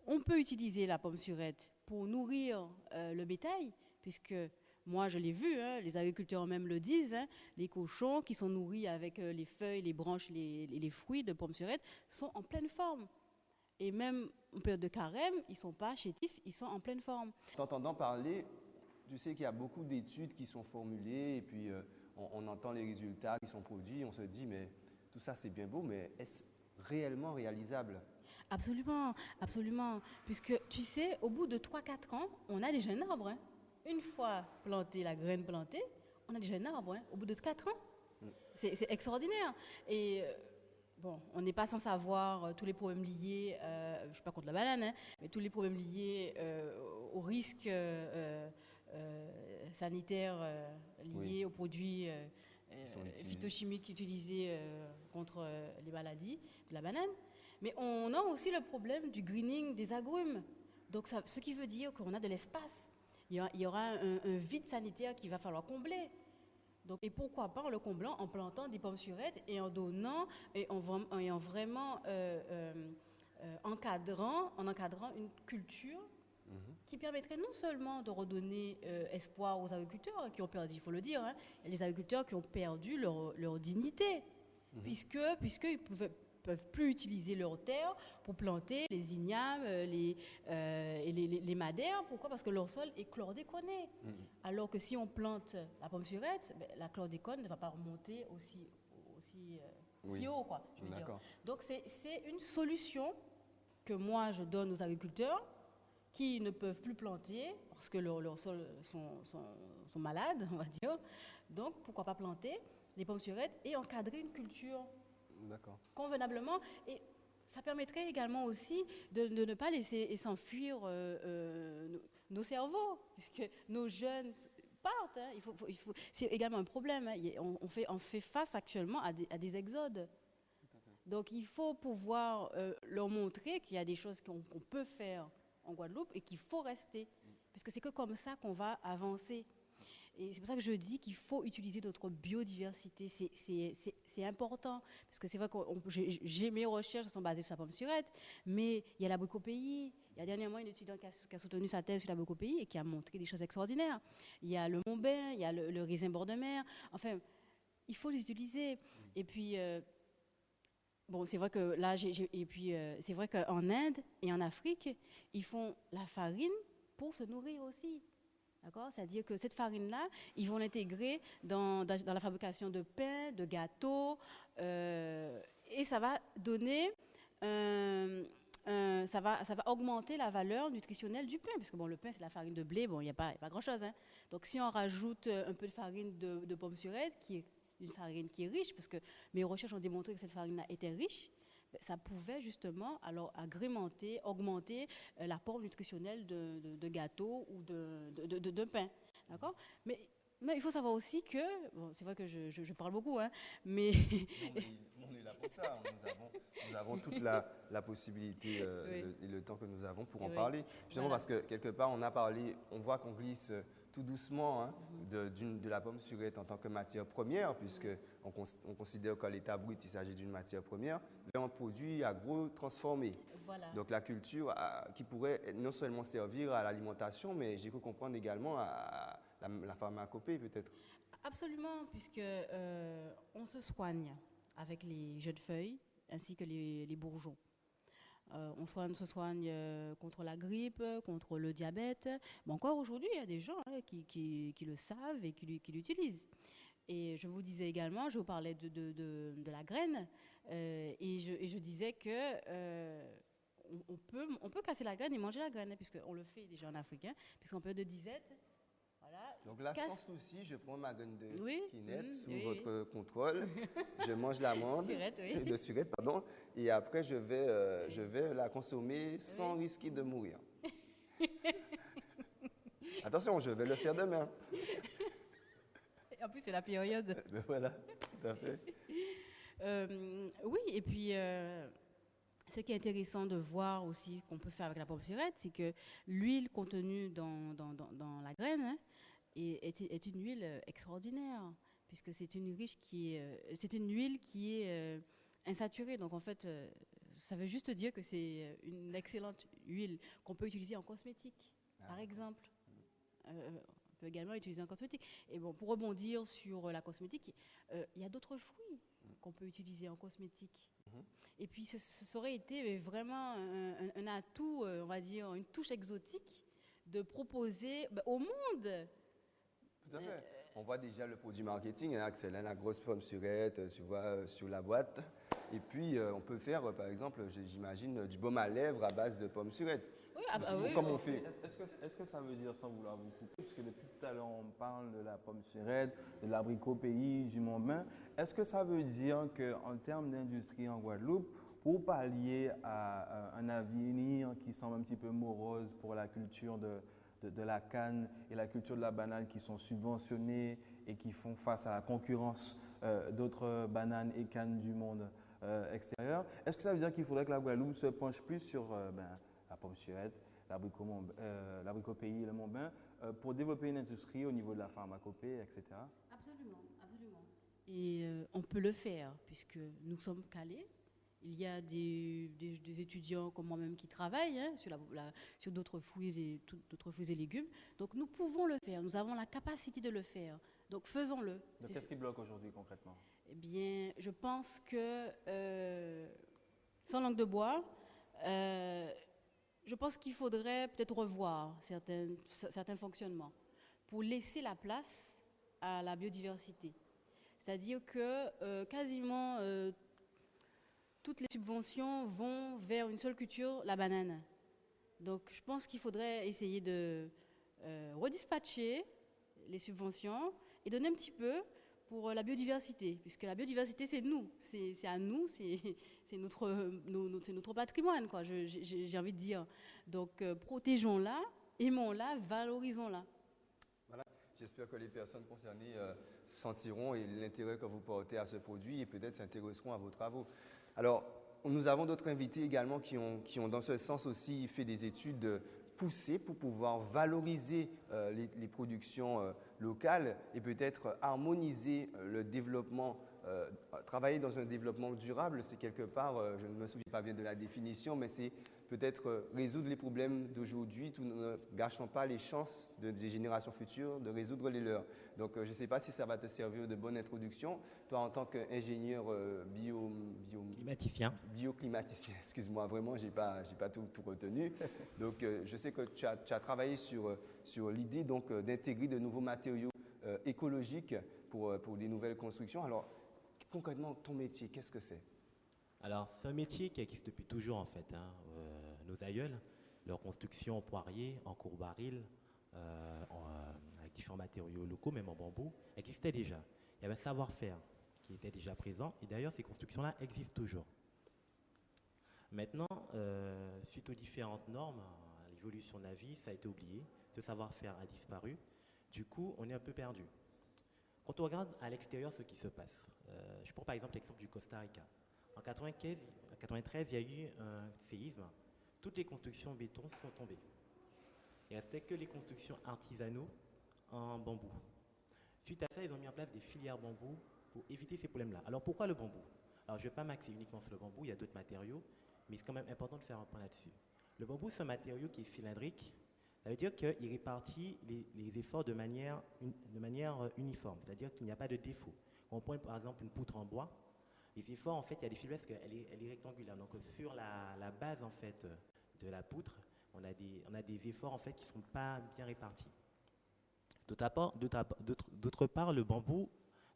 on peut utiliser la pomme surette pour nourrir le bétail, puisque moi je l'ai vu, hein, les agriculteurs eux-mêmes le disent, hein, les cochons qui sont nourris avec les feuilles, les branches, les fruits de pomme surette sont en pleine forme. Et même en période de carême, ils ne sont pas chétifs, ils sont en pleine forme. T'entendant parler, tu sais qu'il y a beaucoup d'études qui sont formulées et puis on entend les résultats qui sont produits, on se dit mais tout ça c'est bien beau, mais est-ce réellement réalisable? Absolument, absolument. Puisque tu sais, au bout de 3-4 ans, on a déjà un arbre. Hein. Une fois planté, la graine plantée, on a déjà un arbre hein, au bout de 4 ans. C'est extraordinaire. Et bon, on n'est pas sans savoir tous les problèmes liés, je ne suis pas contre la banane, hein, mais tous les problèmes liés aux risques sanitaires liés aux produits phytochimiques utilisés contre les maladies de la banane. Mais on a aussi le problème du greening des agrumes. Donc, ce qui veut dire qu'on a de l'espace. Il y aura un vide sanitaire qu'il va falloir combler. Donc, et pourquoi pas en le comblant, en plantant des pommes surettes et en donnant, et en vraiment encadrant une culture qui permettrait non seulement de redonner espoir aux agriculteurs qui ont perdu, il faut le dire, hein, les agriculteurs qui ont perdu leur dignité, puisqu'ils peuvent plus utiliser leurs terres pour planter les ignames, les madères. Pourquoi? Parce que leur sol est chlordéconé. Alors que si on plante la pomme surette, la chlordécone ne va pas remonter aussi haut, quoi, je veux dire. Donc c'est une solution que moi je donne aux agriculteurs qui ne peuvent plus planter parce que leurs sols sont malades, on va dire. Donc pourquoi pas planter les pommes surettes et encadrer une culture convenablement. Et ça permettrait également aussi de ne pas laisser s'enfuir nos cerveaux, puisque nos jeunes partent. Hein. C'est également un problème. Hein. On fait face actuellement à des exodes. Donc il faut pouvoir leur montrer qu'il y a des choses qu'on peut faire en Guadeloupe et qu'il faut rester, puisque c'est que comme ça qu'on va avancer. Et c'est pour ça que je dis qu'il faut utiliser notre biodiversité. C'est important, parce que c'est vrai que mes recherches sont basées sur la pomme surette, mais il y a l'abricot-pays. Il y a dernièrement une étudiante qui a soutenu sa thèse sur l'abricot-pays et qui a montré des choses extraordinaires. Il y a le Montbain, il y a le raisin bord de mer. Enfin, il faut les utiliser. Et puis, bon, c'est vrai que là, c'est vrai qu'en Inde et en Afrique, ils font la farine pour se nourrir aussi. D'accord? C'est-à-dire que cette farine-là, ils vont l'intégrer dans la fabrication de pain, de gâteaux, et ça va donner, ça va augmenter la valeur nutritionnelle du pain, parce que bon, le pain, c'est la farine de blé, bon, il n'y a pas grand-chose. Hein. Donc, si on rajoute un peu de farine de pomme surette, qui est une farine qui est riche, parce que mes recherches ont démontré que cette farine-là était riche, ça pouvait justement alors agrémenter, augmenter l'apport nutritionnel de gâteaux ou de pain. D'accord? Mais il faut savoir aussi que, bon, c'est vrai que je parle beaucoup, hein, mais... On est là pour ça, nous avons toute la possibilité et le temps que nous avons pour en parler. Justement parce que quelque part on a parlé, on voit qu'on glisse tout doucement hein, de la pomme surette en tant que matière première, puisqu'on considère qu'à l'état brut, il s'agit d'une matière première, vers un produit agro-transformé. Voilà. Donc la culture qui pourrait non seulement servir à l'alimentation, mais j'ai cru comprendre également à la pharmacopée peut-être. Absolument, puisque on se soigne avec les jeunes feuilles ainsi que les bourgeons. On se soigne contre la grippe, contre le diabète. Mais encore aujourd'hui, il y a des gens qui le savent et qui l'utilisent. Et je vous disais également, je vous parlais de la graine, et je disais que on peut casser la graine et manger la graine, puisqu'on le fait déjà en africain, puisqu'on peut de disette. Voilà, donc là, sans souci, je prends ma graine de quinette sous oui. votre contrôle. Je mange l'amande, de surette, pardon, et après je vais la consommer sans risquer de mourir. Attention, je vais le faire demain. En plus, c'est la période. Ben voilà, tout à fait. Oui, et puis ce qui est intéressant de voir aussi qu'on peut faire avec la pomme surette, c'est que l'huile contenue dans la graine est une huile extraordinaire, puisque c'est une huile qui est insaturée. Donc en fait, ça veut juste dire que c'est une excellente huile qu'on peut utiliser en cosmétique, par exemple. On peut également utiliser en cosmétique. Et bon, pour rebondir sur la cosmétique, il y a d'autres fruits qu'on peut utiliser en cosmétique. Et puis, ça aurait été vraiment un atout, on va dire, une touche exotique de proposer au monde. Tout à fait. On voit déjà le produit marketing, Axel, la grosse pomme surette, tu vois, sur la boîte. Et puis, on peut faire, par exemple, j'imagine, du baume à lèvres à base de pommes surettes. Oui, comme on fait. Est-ce que ça veut dire, sans vouloir vous couper, puisque depuis tout à l'heure on parle de la pomme surette, de l'abricot pays, du Mont-Bain, est-ce que ça veut dire qu'en termes d'industrie en Guadeloupe, pour pallier à un avenir qui semble un petit peu morose pour la culture de la canne et la culture de la banane qui sont subventionnées et qui font face à la concurrence d'autres bananes et cannes du monde extérieur, est-ce que ça veut dire qu'il faudrait que la Guadeloupe se penche plus sur la pomme surette, l'abricot pays et le Mont-Bain, pour développer une industrie au niveau de la pharmacopée, etc. Absolument, absolument. Et on peut le faire, puisque nous sommes calés. Il y a des étudiants comme moi-même qui travaillent sur d'autres fruits et légumes. Donc nous pouvons le faire, nous avons la capacité de le faire. Donc faisons-le. Donc qu'est-ce qui bloque aujourd'hui concrètement? Eh bien, je pense que, sans langue de bois, je pense qu'il faudrait peut-être revoir certains fonctionnements pour laisser la place à la biodiversité. C'est-à-dire que quasiment toutes les subventions vont vers une seule culture, la banane. Donc je pense qu'il faudrait essayer de redispatcher les subventions et donner un petit peu pour la biodiversité, puisque la biodiversité, c'est nous, c'est à nous, c'est notre patrimoine, quoi, j'ai envie de dire. Donc, protégeons-la, aimons-la, valorisons-la. Voilà. J'espère que les personnes concernées sentiront l'intérêt que vous portez à ce produit et peut-être s'intéresseront à vos travaux. Alors, nous avons d'autres invités également qui ont dans ce sens aussi fait des études poussées pour pouvoir valoriser les productions locales et peut-être harmoniser le développement, travailler dans un développement durable, c'est quelque part, je ne me souviens pas bien de la définition, mais c'est peut-être résoudre les problèmes d'aujourd'hui, tout ne gâchons pas les chances des générations futures de résoudre les leurs. Donc je ne sais pas si ça va te servir de bonne introduction. Toi, en tant qu'ingénieur bioclimaticien, excuse-moi, vraiment, je n'ai pas tout retenu. Donc je sais que tu as travaillé sur l'idée d'intégrer de nouveaux matériaux écologiques pour des nouvelles constructions. Alors concrètement, ton métier, qu'est-ce que c'est ? Alors, c'est un métier qui existe depuis toujours, en fait. Nos aïeuls, leur construction en poirier, en courbaril, avec différents matériaux locaux, même en bambou, existait déjà. Il y avait un savoir-faire qui était déjà présent, et d'ailleurs, ces constructions-là existent toujours. Maintenant, suite aux différentes normes, à l'évolution de la vie, ça a été oublié, ce savoir-faire a disparu, du coup, on est un peu perdu. Quand on regarde à l'extérieur ce qui se passe, je prends par exemple l'exemple du Costa Rica. En 1993, il y a eu un séisme. Toutes les constructions en béton sont tombées. Il ne restait que les constructions artisanaux en bambou. Suite à ça, ils ont mis en place des filières bambou pour éviter ces problèmes-là. Alors pourquoi le bambou? Alors je ne vais pas m'axer uniquement sur le bambou, il y a d'autres matériaux, mais c'est quand même important de faire un point là-dessus. Le bambou, c'est un matériau qui est cylindrique. Ça veut dire qu'il répartit les efforts de manière uniforme, c'est-à-dire qu'il n'y a pas de défaut. On prend par exemple une poutre en bois. Les efforts, en fait, il y a des faiblesses parce qu'elle est rectangulaire. Donc sur la base, en fait, de la poutre, on a des efforts, en fait, qui ne sont pas bien répartis. D'autre part, le bambou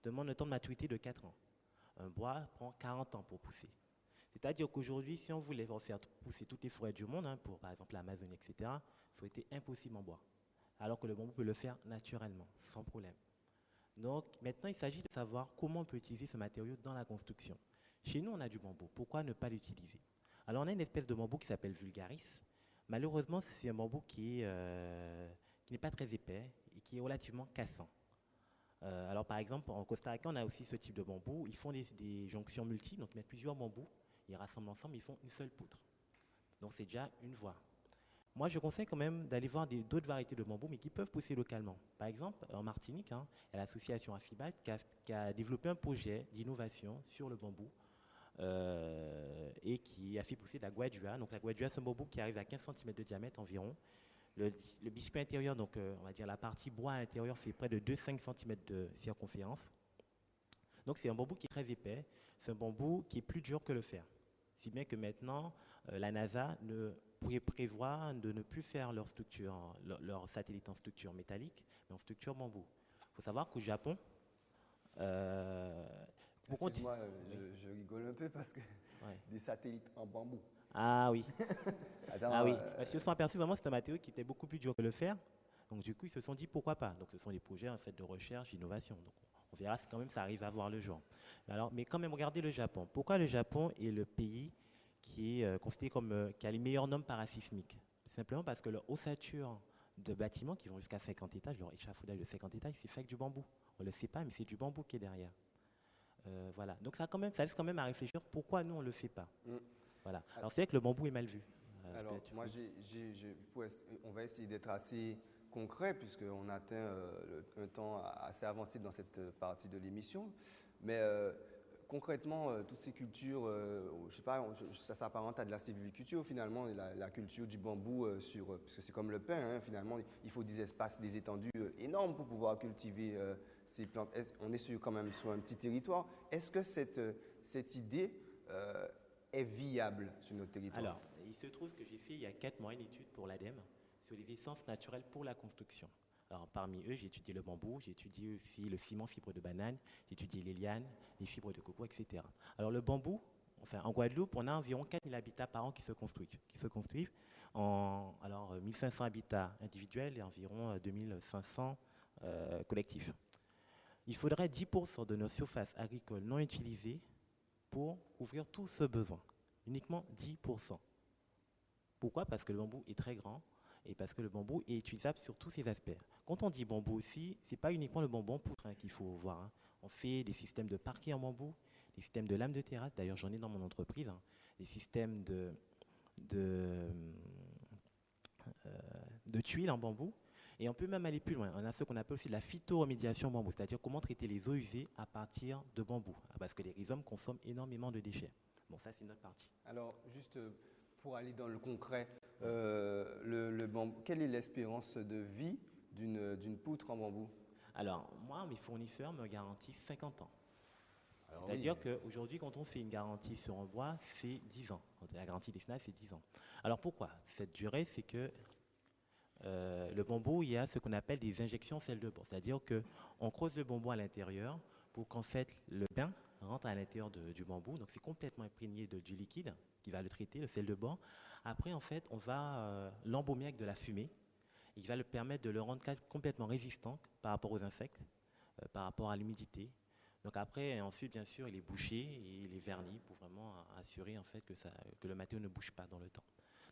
demande un temps de maturité de 4 ans. Un bois prend 40 ans pour pousser. C'est-à-dire qu'aujourd'hui, si on voulait refaire pousser toutes les forêts du monde, pour par exemple l'Amazonie, etc., ça aurait été impossible en bois. Alors que le bambou peut le faire naturellement, sans problème. Donc maintenant, il s'agit de savoir comment on peut utiliser ce matériau dans la construction. Chez nous, on a du bambou. Pourquoi ne pas l'utiliser? Alors on a une espèce de bambou qui s'appelle vulgaris. Malheureusement, c'est un bambou qui n'est pas très épais et qui est relativement cassant. Alors par exemple, en Costa Rica, on a aussi ce type de bambou. Ils font des jonctions multiples, donc ils mettent plusieurs bambous, ils rassemblent ensemble, ils font une seule poutre. Donc c'est déjà une voie. Moi, je conseille quand même d'aller voir d'autres variétés de bambou, mais qui peuvent pousser localement. Par exemple, en Martinique, il y a l'association Afibalt qui a développé un projet d'innovation sur le bambou et qui a fait pousser de la guadua. Donc la guadua, c'est un bambou qui arrive à 15 cm de diamètre environ. Le biscuit intérieur, donc on va dire la partie bois à l'intérieur, fait près de 2,5 cm de circonférence. Donc c'est un bambou qui est très épais. C'est un bambou qui est plus dur que le fer. Si bien que maintenant, la NASA pourrait prévoir de ne plus faire leur satellite en structure métallique, mais en structure bambou. Il faut savoir qu'au Japon, excuse-moi, je rigole un peu parce que des satellites en bambou. Ah oui. Attends, ah oui. Ils se sont aperçus vraiment que c'est un matériau qui était beaucoup plus dur que le fer. Donc du coup, ils se sont dit pourquoi pas. Donc ce sont des projets en fait de recherche, d'innovation. Donc on verra si quand même ça arrive à voir le jour. Mais quand même, regardez le Japon. Pourquoi le Japon est le pays qui est considéré comme qui a les meilleures normes parasismiques? Simplement parce que leur ossature de bâtiments qui vont jusqu'à 50 étages, leur échafaudage de 50 étages, c'est fait avec du bambou. On ne le sait pas, mais c'est du bambou qui est derrière. Voilà. Donc ça laisse quand même à réfléchir pourquoi nous on ne le fait pas. Voilà. Alors c'est vrai que le bambou est mal vu. Alors moi, on va essayer d'être assez concret puisqu'on atteint un temps assez avancé dans cette partie de l'émission. Mais concrètement, toutes ces cultures, je sais pas, ça s'apparente à de la sylviculture finalement, la culture du bambou, parce que c'est comme le pain, finalement, il faut des espaces, des étendues énormes pour pouvoir cultiver ces plantes. On est quand même sur un petit territoire. Est-ce que cette idée est viable sur notre territoire? Alors, il se trouve que j'ai fait il y a 4 mois une étude pour l'ADEME sur les essences naturelles pour la construction. Alors, parmi eux, j'ai étudié le bambou, j'ai étudié aussi le ciment, fibre de banane, j'ai étudié les lianes, les fibres de coco, etc. Alors, le bambou, en Guadeloupe, on a environ 4000 habitats par an qui se construisent. 1500 habitats individuels et environ 2500 collectifs. Il faudrait 10% de nos surfaces agricoles non utilisées pour couvrir tout ce besoin. Uniquement 10%. Pourquoi? Parce que le bambou est très grand et parce que le bambou est utilisable sur tous ses aspects. Quand on dit bambou aussi, ce n'est pas uniquement le bambou en poutre qu'il faut voir. On fait des systèmes de parquet en bambou, des systèmes de lames de terrasse, d'ailleurs j'en ai dans mon entreprise, des systèmes de tuiles en bambou. Et on peut même aller plus loin. On a ce qu'on appelle aussi la phytoremédiation bambou, c'est-à-dire comment traiter les eaux usées à partir de bambou, parce que les rhizomes consomment énormément de déchets. Bon, ça c'est notre partie. Alors, juste pour aller dans le concret, le bambou, quelle est l'espérance de vie d'une poutre en bambou? Alors, moi, mes fournisseurs me garantissent 50 ans. C'est-à-dire qu'aujourd'hui, quand on fait une garantie sur un bois, c'est 10 ans. La garantie décennale, c'est 10 ans. Alors pourquoi cette durée? C'est que le bambou, il y a ce qu'on appelle des injections sel de bore. C'est-à-dire qu'on creuse le bambou à l'intérieur pour qu'en fait le bain rentre à l'intérieur du bambou. Donc c'est complètement imprégné du liquide qui va le traiter, le sel de bore. Après, en fait, on va l'embaumer avec de la fumée et qui va le permettre de le rendre complètement résistant par rapport aux insectes, par rapport à l'humidité. Donc après, ensuite, bien sûr, il est bouché et il est verni pour vraiment assurer en fait que le matériau ne bouge pas dans le temps.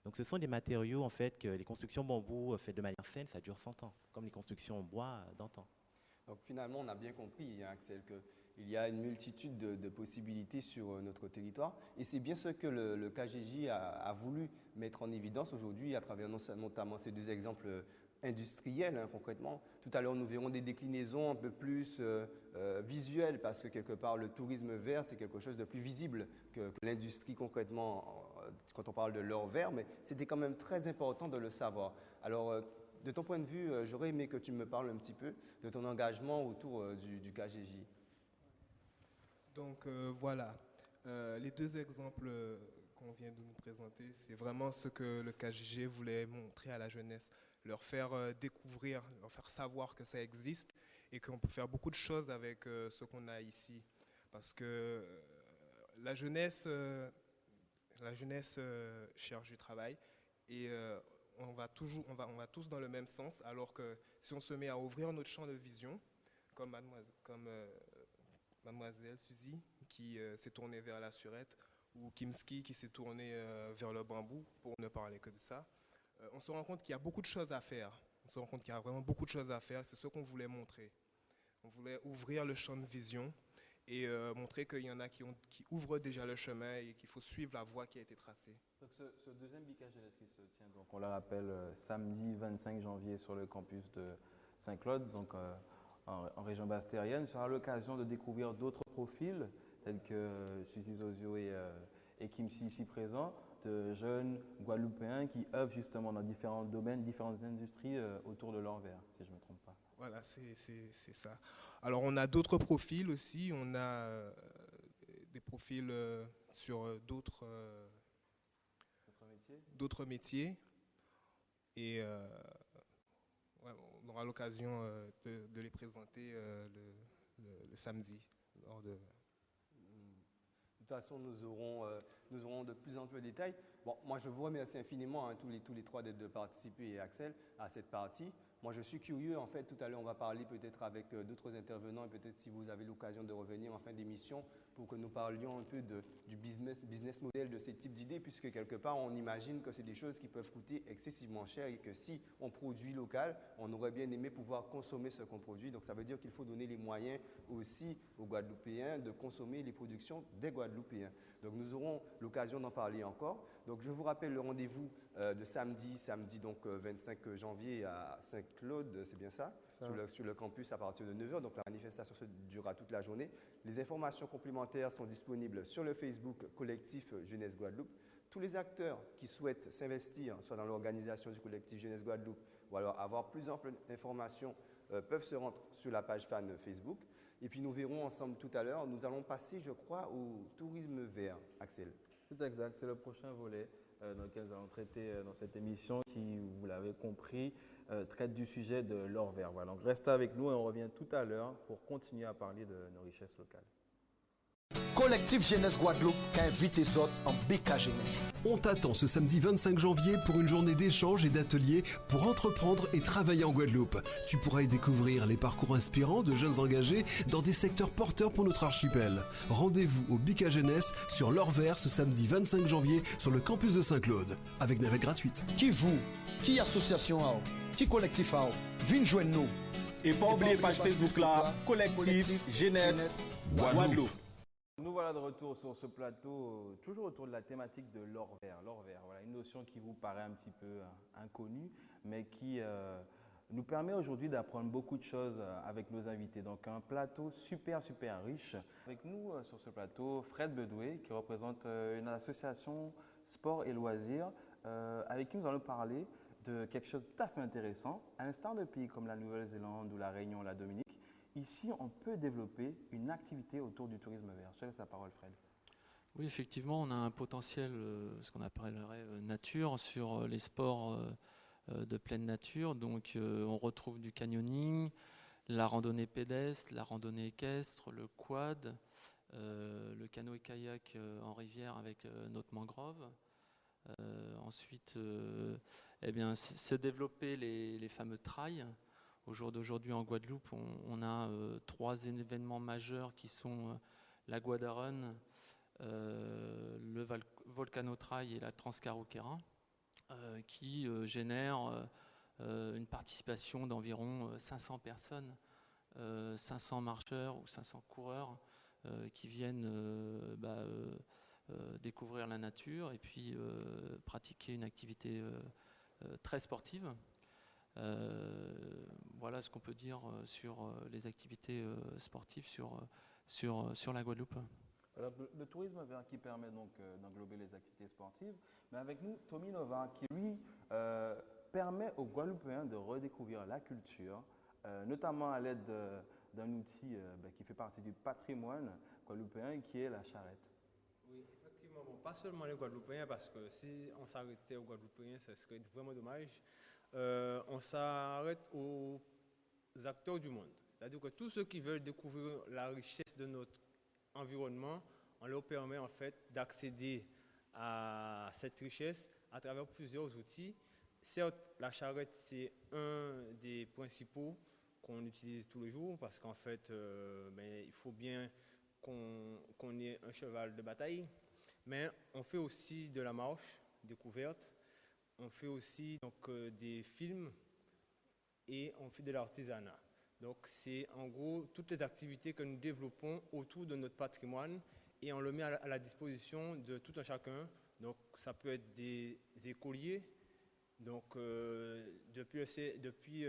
Donc ce sont des matériaux en fait que les constructions bambou faites de manière saine, ça dure 100 ans, comme les constructions en bois d'antan. Donc finalement, on a bien compris, Axel, qu'il y a une multitude de possibilités sur notre territoire. Et c'est bien ce que le KGJ a voulu mettre en évidence aujourd'hui à travers notamment ces 2 exemples industriels, concrètement. Tout à l'heure, nous verrons des déclinaisons un peu plus visuelles, parce que quelque part, le tourisme vert, c'est quelque chose de plus visible que l'industrie concrètement, quand on parle de l'or vert, mais c'était quand même très important de le savoir. Alors, de ton point de vue, j'aurais aimé que tu me parles un petit peu de ton engagement autour du KGJ. Donc voilà, Les deux exemples qu'on vient de nous présenter, c'est vraiment ce que le KJG voulait montrer à la jeunesse, leur faire découvrir, leur faire savoir que ça existe et qu'on peut faire beaucoup de choses avec ce qu'on a ici. Parce que la jeunesse cherche du travail et on va tous dans le même sens, alors que si on se met à ouvrir notre champ de vision, comme mademoiselle Suzy qui s'est tournée vers la surette, ou Kimski qui s'est tourné vers le bambou, pour ne parler que de ça, on se rend compte qu'il y a beaucoup de choses à faire. On se rend compte qu'il y a vraiment beaucoup de choses à faire. C'est ce qu'on voulait montrer. On voulait ouvrir le champ de vision et montrer qu'il y en a qui ouvrent déjà le chemin et qu'il faut suivre la voie qui a été tracée. Donc ce deuxième Bika Jeunesse qui se tient, donc on le rappelle, samedi 25 janvier sur le campus de Saint-Claude, donc en région bastérienne, sera l'occasion de découvrir d'autres profils tels que Suzy Zozio et Kimsi ici présents, de jeunes Guadeloupéens qui œuvrent justement dans différents domaines, différentes industries autour de l'Anvers, si je ne me trompe pas. Voilà, c'est ça. Alors on a d'autres profils aussi, on a des profils sur d'autres métiers et on aura l'occasion de les présenter le samedi lors de... De toute façon, nous aurons de plus en plus de détails. Bon, moi, je vous remercie infiniment, tous les trois, de participer, et Axel, à cette partie. Moi, je suis curieux. En fait, tout à l'heure, on va parler peut-être avec d'autres intervenants et peut-être si vous avez l'occasion de revenir en fin d'émission pour que nous parlions un peu du business model de ces types d'idées, puisque quelque part, on imagine que c'est des choses qui peuvent coûter excessivement cher et que si on produit local, on aurait bien aimé pouvoir consommer ce qu'on produit. Donc, ça veut dire qu'il faut donner les moyens aussi aux Guadeloupéens de consommer les productions des Guadeloupéens. Donc, nous aurons l'occasion d'en parler encore. Donc, je vous rappelle le rendez-vous de samedi donc 25 janvier à Saint-Claude, c'est bien ça, sur le campus à partir de 9h. Donc, la manifestation se durera toute la journée. Les informations complémentaires sont disponibles sur le Facebook collectif Jeunesse Guadeloupe. Tous les acteurs qui souhaitent s'investir, soit dans l'organisation du collectif Jeunesse Guadeloupe ou alors avoir plus ample d'informations, peuvent se rendre sur la page fan Facebook. Et puis nous verrons ensemble tout à l'heure, nous allons passer, je crois, au tourisme vert, Axel. C'est exact, c'est le prochain volet dans lequel nous allons traiter dans cette émission qui, vous l'avez compris, traite du sujet de l'or vert. Voilà, donc restez avec nous et on revient tout à l'heure pour continuer à parler de nos richesses locales. Collectif Jeunesse Guadeloupe qui invite les autres en Bika Jeunesse. On t'attend ce samedi 25 janvier pour une journée d'échange et d'ateliers pour entreprendre et travailler en Guadeloupe. Tu pourras y découvrir les parcours inspirants de jeunes engagés dans des secteurs porteurs pour notre archipel. Rendez-vous au Bika Jeunesse sur l'Or Vert ce samedi 25 janvier sur le campus de Saint-Claude, avec navette gratuite. Qui vous, qui association, qui collectif, venez joindre nous. Et pas oublier page Facebook là, Collectif Jeunesse Guadeloupe. Nous voilà de retour sur ce plateau, toujours autour de la thématique de l'or vert. L'or vert, voilà, une notion qui vous paraît un petit peu inconnue, mais qui nous permet aujourd'hui d'apprendre beaucoup de choses avec nos invités. Donc un plateau super riche. Avec nous sur ce plateau, Fred Bedoué, qui représente une association sport et loisirs, avec qui nous allons parler de quelque chose de tout à fait intéressant. À l'instar de pays comme la Nouvelle-Zélande ou la Réunion, la Dominique, ici, on peut développer une activité autour du tourisme vert. Je te laisse la parole, Fred. Oui, effectivement, on a un potentiel, ce qu'on appellerait nature, sur les sports de pleine nature. Donc, on retrouve du canyoning, la randonnée pédestre, la randonnée équestre, le quad, le canoë-kayak en rivière avec notre mangrove. Ensuite, se développer les fameux trails. Au jour d'aujourd'hui, en Guadeloupe, on a 3 événements majeurs qui sont la Guadarun, le Volcano Trail et la Transcarouquera, qui génèrent une participation d'environ 500 personnes, 500 marcheurs ou 500 coureurs qui viennent découvrir la nature et puis pratiquer une activité très sportive. Voilà ce qu'on peut dire sur les activités sportives sur la Guadeloupe. Alors, le tourisme vert qui permet donc d'englober les activités sportives, mais avec nous, Tommy Nova, qui lui permet aux Guadeloupéens de redécouvrir la culture, notamment à l'aide d'un outil qui fait partie du patrimoine guadeloupéen, qui est la charrette. Oui, effectivement, bon, pas seulement les Guadeloupéens, parce que si on s'arrêtait aux Guadeloupéens, ce serait vraiment dommage. On s'arrête aux acteurs du monde. C'est-à-dire que tous ceux qui veulent découvrir la richesse de notre environnement, on leur permet en fait d'accéder à cette richesse à travers plusieurs outils. Certes, la charrette, c'est un des principaux qu'on utilise tous les jours parce qu'en fait, il faut bien qu'on ait un cheval de bataille. Mais on fait aussi de la marche découverte, on fait aussi donc, des films et on fait de l'artisanat. Donc c'est en gros toutes les activités que nous développons autour de notre patrimoine et on le met à la disposition de tout un chacun. Donc ça peut être des écoliers, donc depuis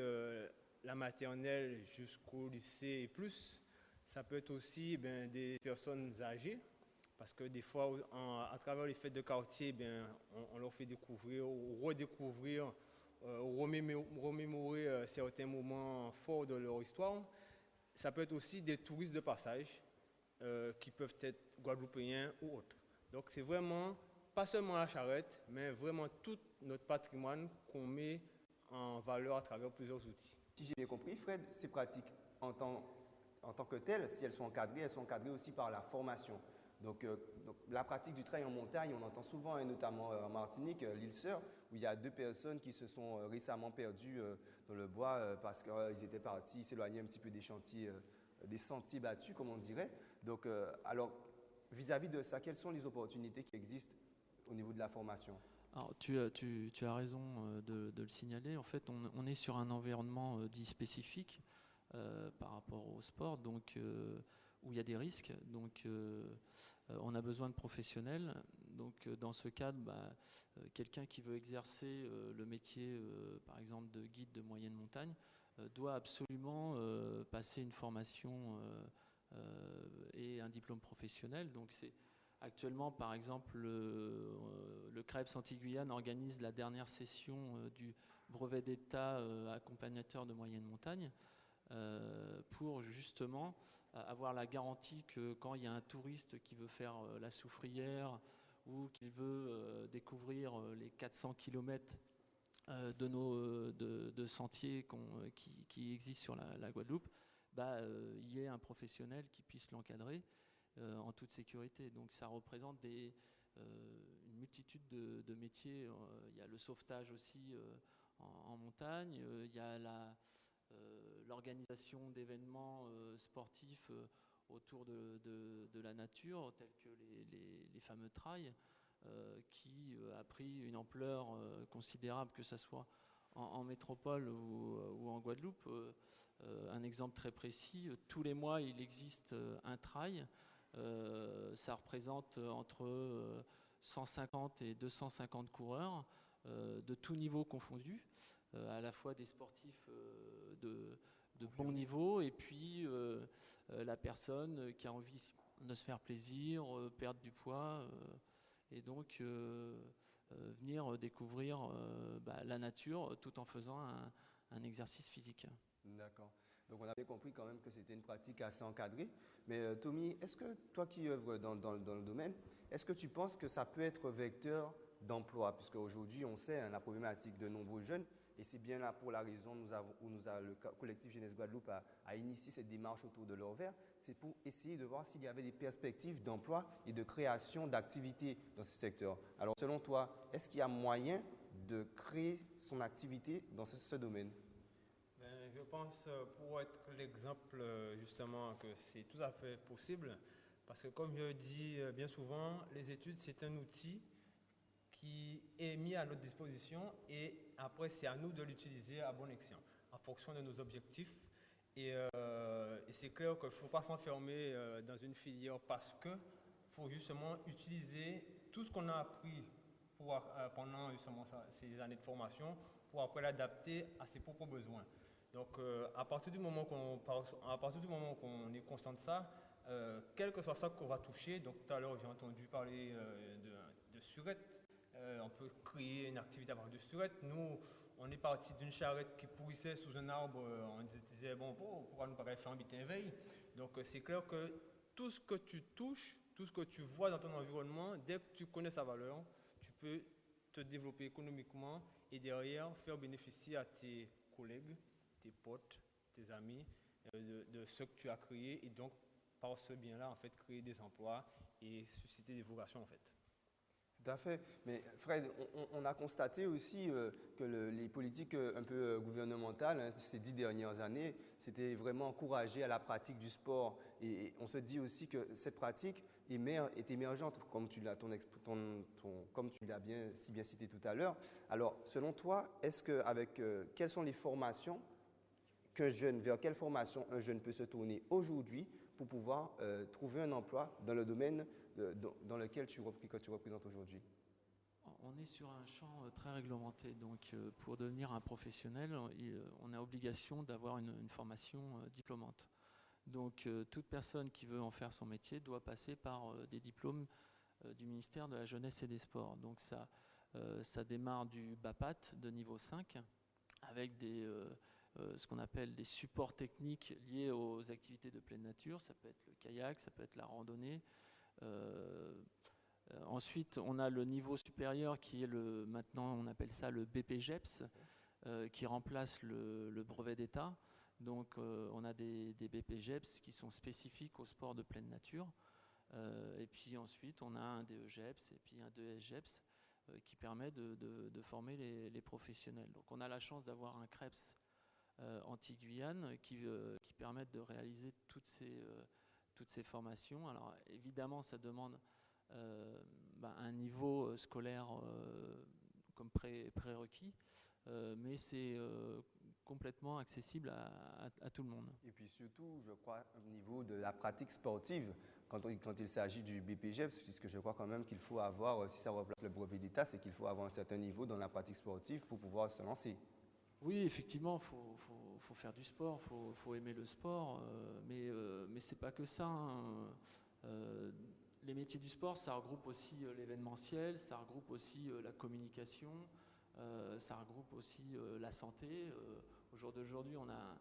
la maternelle jusqu'au lycée et plus. Ça peut être aussi des personnes âgées, parce que des fois, à travers les fêtes de quartier, on leur fait découvrir ou redécouvrir, remémorer certains moments forts de leur histoire. Ça peut être aussi des touristes de passage qui peuvent être guadeloupéens ou autres. Donc c'est vraiment, pas seulement la charrette, mais vraiment tout notre patrimoine qu'on met en valeur à travers plusieurs outils. Si j'ai bien compris, Fred, ces pratiques en tant que telles, si elles sont encadrées aussi par la formation. Donc, la pratique du trail en montagne, on entend souvent, et notamment en Martinique, l'île Sœur, où il y a 2 personnes qui se sont récemment perdues dans le bois parce qu'ils étaient partis s'éloigner un petit peu des chantiers, des sentiers battus, comme on dirait. Donc, alors, vis-à-vis de ça, quelles sont les opportunités qui existent au niveau de la formation? Alors, tu as raison de le signaler. En fait, on est sur un environnement dit spécifique par rapport au sport, donc où il y a des risques. Donc, on a besoin de professionnels. Donc, dans ce cadre, quelqu'un qui veut exercer le métier, par exemple, de guide de moyenne montagne, doit absolument passer une formation et un diplôme professionnel. Donc, c'est actuellement, par exemple, le CREPS Antilles-Guyane organise la dernière session du brevet d'État accompagnateur de moyenne montagne pour justement avoir la garantie que quand il y a un touriste qui veut faire la Soufrière ou qui veut découvrir les 400 km de sentiers qui existent sur la Guadeloupe, il y ait un professionnel qui puisse l'encadrer en toute sécurité. Donc ça représente une multitude de métiers. Il y a le sauvetage aussi en montagne, il y a l'organisation d'événements sportifs autour de la nature, tels que les fameux trails, qui a pris une ampleur considérable, que ce soit en métropole ou en Guadeloupe. Un exemple très précis, tous les mois il existe un trail. Ça représente entre 150 et 250 coureurs de tous niveaux confondus, à la fois des sportifs de bon niveau et puis la personne qui a envie de se faire plaisir, perdre du poids et donc venir découvrir la nature tout en faisant un exercice physique. D'accord. Donc on avait compris quand même que c'était une pratique assez encadrée. Mais Tommy, est-ce que toi qui œuvres dans le domaine, est-ce que tu penses que ça peut être vecteur d'emploi? Puisque aujourd'hui, on sait la problématique de nombreux jeunes, et c'est bien là pour la raison où le collectif Jeunesse Guadeloupe a initié cette démarche autour de l'Orvers, c'est pour essayer de voir s'il y avait des perspectives d'emploi et de création d'activités dans ce secteur. Alors selon toi, est-ce qu'il y a moyen de créer son activité dans ce domaine? Je pense, pour être l'exemple, justement, que c'est tout à fait possible. Parce que, comme je dis bien souvent, les études, c'est un outil qui est mis à notre disposition et après, c'est à nous de l'utiliser à bon escient, en fonction de nos objectifs. Et c'est clair qu'il ne faut pas s'enfermer dans une filière parce qu'il faut justement utiliser tout ce qu'on a appris pendant justement ces années de formation pour après l'adapter à ses propres besoins. Donc, à partir du moment qu'on est conscient de ça, quel que soit ça qu'on va toucher, donc tout à l'heure j'ai entendu parler de surette, on peut créer une activité à partir de surette. Nous, on est parti d'une charrette qui pourrissait sous un arbre, on disait bon, pourquoi nous pas faire un bitin veille? Donc, c'est clair que tout ce que tu touches, tout tout ce que tu vois dans ton environnement, dès que tu connais sa valeur, tu peux te développer économiquement et derrière faire bénéficier à tes collègues, tes potes, tes amis, de ce que tu as créé et donc par ce bien-là, en fait, créer des emplois et susciter des vocations, en fait. Tout à fait. Mais Fred, on a constaté aussi que les politiques un peu gouvernementales, hein, ces 10 dernières années, c'était vraiment encouragé à la pratique du sport. Et on se dit aussi que cette pratique est émergente, comme tu l'as si bien cité tout à l'heure. Alors, selon toi, quelles sont les formations vers quelle formation un jeune peut se tourner aujourd'hui pour pouvoir trouver un emploi dans le domaine dans lequel tu représentes aujourd'hui? On est sur un champ très réglementé, donc pour devenir un professionnel, on a obligation d'avoir une formation diplômante. Donc toute personne qui veut en faire son métier doit passer par des diplômes du ministère de la Jeunesse et des Sports. Donc ça démarre du BAPAT de niveau 5 avec ce qu'on appelle des supports techniques liés aux activités de pleine nature. Ça peut être le kayak, ça peut être la randonnée. Ensuite, on a le niveau supérieur qui est maintenant on appelle ça le BPGEPS, qui remplace le brevet d'État. Donc on a des BPGEPS qui sont spécifiques au sport de pleine nature. Et puis ensuite, on a un DEGEPS et puis un DESGEPS qui permet de former les professionnels. Donc on a la chance d'avoir un CREPS Antilles-Guyane qui permettent de réaliser toutes ces formations. Alors évidemment, ça demande un niveau scolaire comme prérequis, mais c'est complètement accessible à tout le monde. Et puis surtout, je crois, au niveau de la pratique sportive, quand il s'agit du BPGEPS, puisque je crois quand même qu'il faut avoir, si ça remplace le brevet d'État, c'est qu'il faut avoir un certain niveau dans la pratique sportive pour pouvoir se lancer. Oui, effectivement, faut faire du sport, faut aimer le sport, mais c'est pas que ça. Hein. Les métiers du sport, ça regroupe aussi l'événementiel, ça regroupe aussi la communication, ça regroupe aussi la santé. Au jour d'aujourd'hui, on a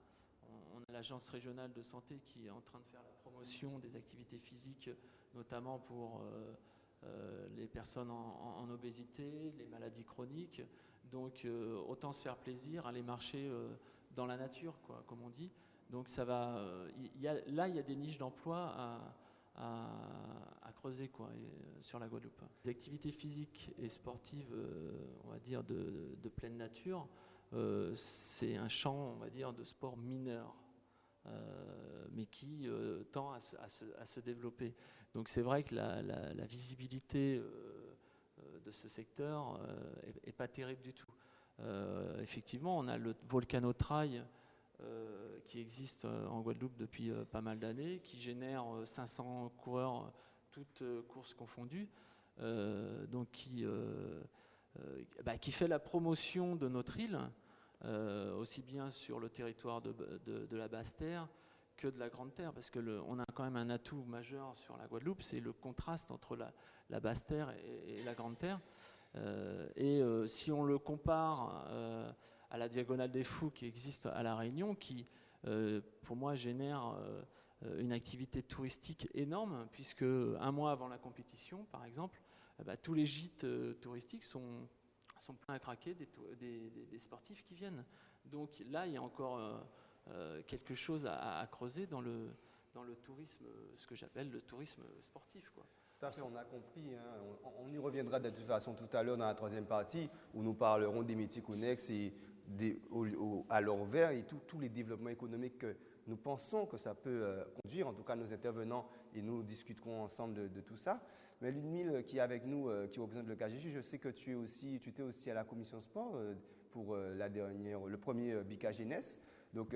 l'agence régionale de santé qui est en train de faire la promotion des activités physiques, notamment pour les personnes en obésité, les maladies chroniques. Donc autant se faire plaisir, aller marcher dans la nature, quoi, comme on dit. Donc ça va. Il y a des niches d'emploi à creuser, quoi, sur la Guadeloupe. Les activités physiques et sportives, on va dire de pleine nature, c'est un champ, on va dire, de sport mineur, mais qui tend à se développer. Donc c'est vrai que la visibilité de ce secteur est pas terrible du tout. Effectivement, on a le Volcano-Trail qui existe en Guadeloupe depuis pas mal d'années, qui génère 500 coureurs, toutes courses confondues, donc qui fait la promotion de notre île, aussi bien sur le territoire de la Basse-Terre que de la Grande-Terre, parce qu'on a quand même un atout majeur sur la Guadeloupe, c'est le contraste entre la Basse-Terre et la Grande-Terre. Si on le compare à la Diagonale des Fous qui existe à La Réunion, qui pour moi génère une activité touristique énorme, puisque un mois avant la compétition, par exemple, tous les gîtes touristiques sont pleins à craquer des sportifs qui viennent. Donc là, il y a encore quelque chose à creuser dans le tourisme, ce que j'appelle le tourisme sportif, quoi. Tout à fait, on a compris. Hein. On y reviendra de toute façon tout à l'heure dans la troisième partie, où nous parlerons des métiers connexes et à l'envers et tous les développements économiques que nous pensons que ça peut conduire. En tout cas, nos intervenants et nous discuterons ensemble de tout ça. Mais Ludmile, qui est avec nous, qui représente le KGJ, je sais que tu étais aussi à la commission sport pour le premier BICA Jeunesse. Donc,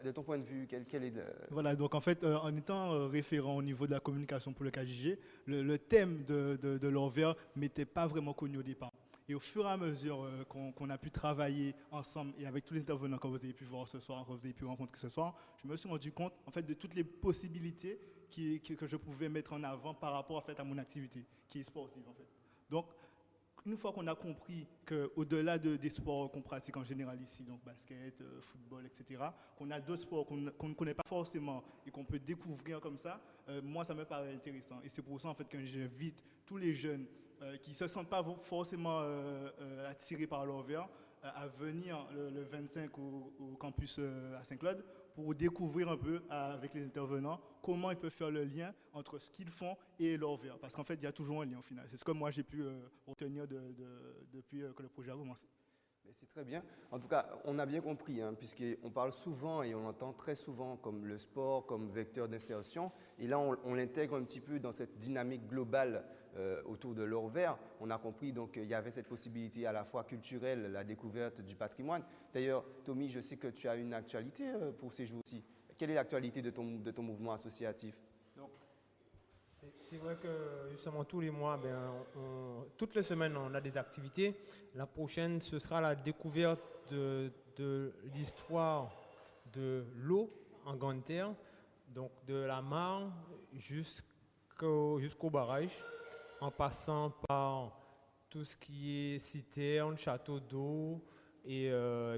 de ton point de vue, quel est Voilà, donc en fait, en étant référent au niveau de la communication pour le KGG, le thème de l'envers n'était pas vraiment connu au départ. Et au fur et à mesure qu'on a pu travailler ensemble et avec tous les intervenants que vous avez pu voir ce soir, que vous avez pu rencontrer ce soir, je me suis rendu compte en fait de toutes les possibilités que je pouvais mettre en avant par rapport en fait à mon activité qui est sportive en fait. Donc une fois qu'on a compris qu'au-delà des sports qu'on pratique en général ici, donc basket, football, etc., qu'on a d'autres sports qu'on ne connaît pas forcément et qu'on peut découvrir comme ça, moi, ça me paraît intéressant. Et c'est pour ça, en fait, que j'invite tous les jeunes qui ne se sentent pas forcément attirés par l'Orvers à venir le 25 au campus à Saint-Claude pour découvrir un peu avec les intervenants comment ils peuvent faire le lien entre ce qu'ils font et l'Orvers. Parce qu'en fait, il y a toujours un lien au final. C'est ce que moi j'ai pu retenir depuis que le projet a commencé. C'est très bien. En tout cas, on a bien compris, puisqu'on parle souvent et on entend très souvent comme le sport, comme vecteur d'insertion. Et là, on l'intègre un petit peu dans cette dynamique globale autour de l'Orvers. On a compris donc qu'il y avait cette possibilité à la fois culturelle, la découverte du patrimoine. D'ailleurs, Tommy, je sais que tu as une actualité pour ces jours-ci. Quelle est l'actualité de ton mouvement associatif? C'est vrai que justement tous les mois, toutes les semaines, on a des activités. La prochaine, ce sera la découverte de l'histoire de l'eau en Grande Terre, donc de la mare jusqu'au barrage, en passant par tout ce qui est citerne, château d'eau et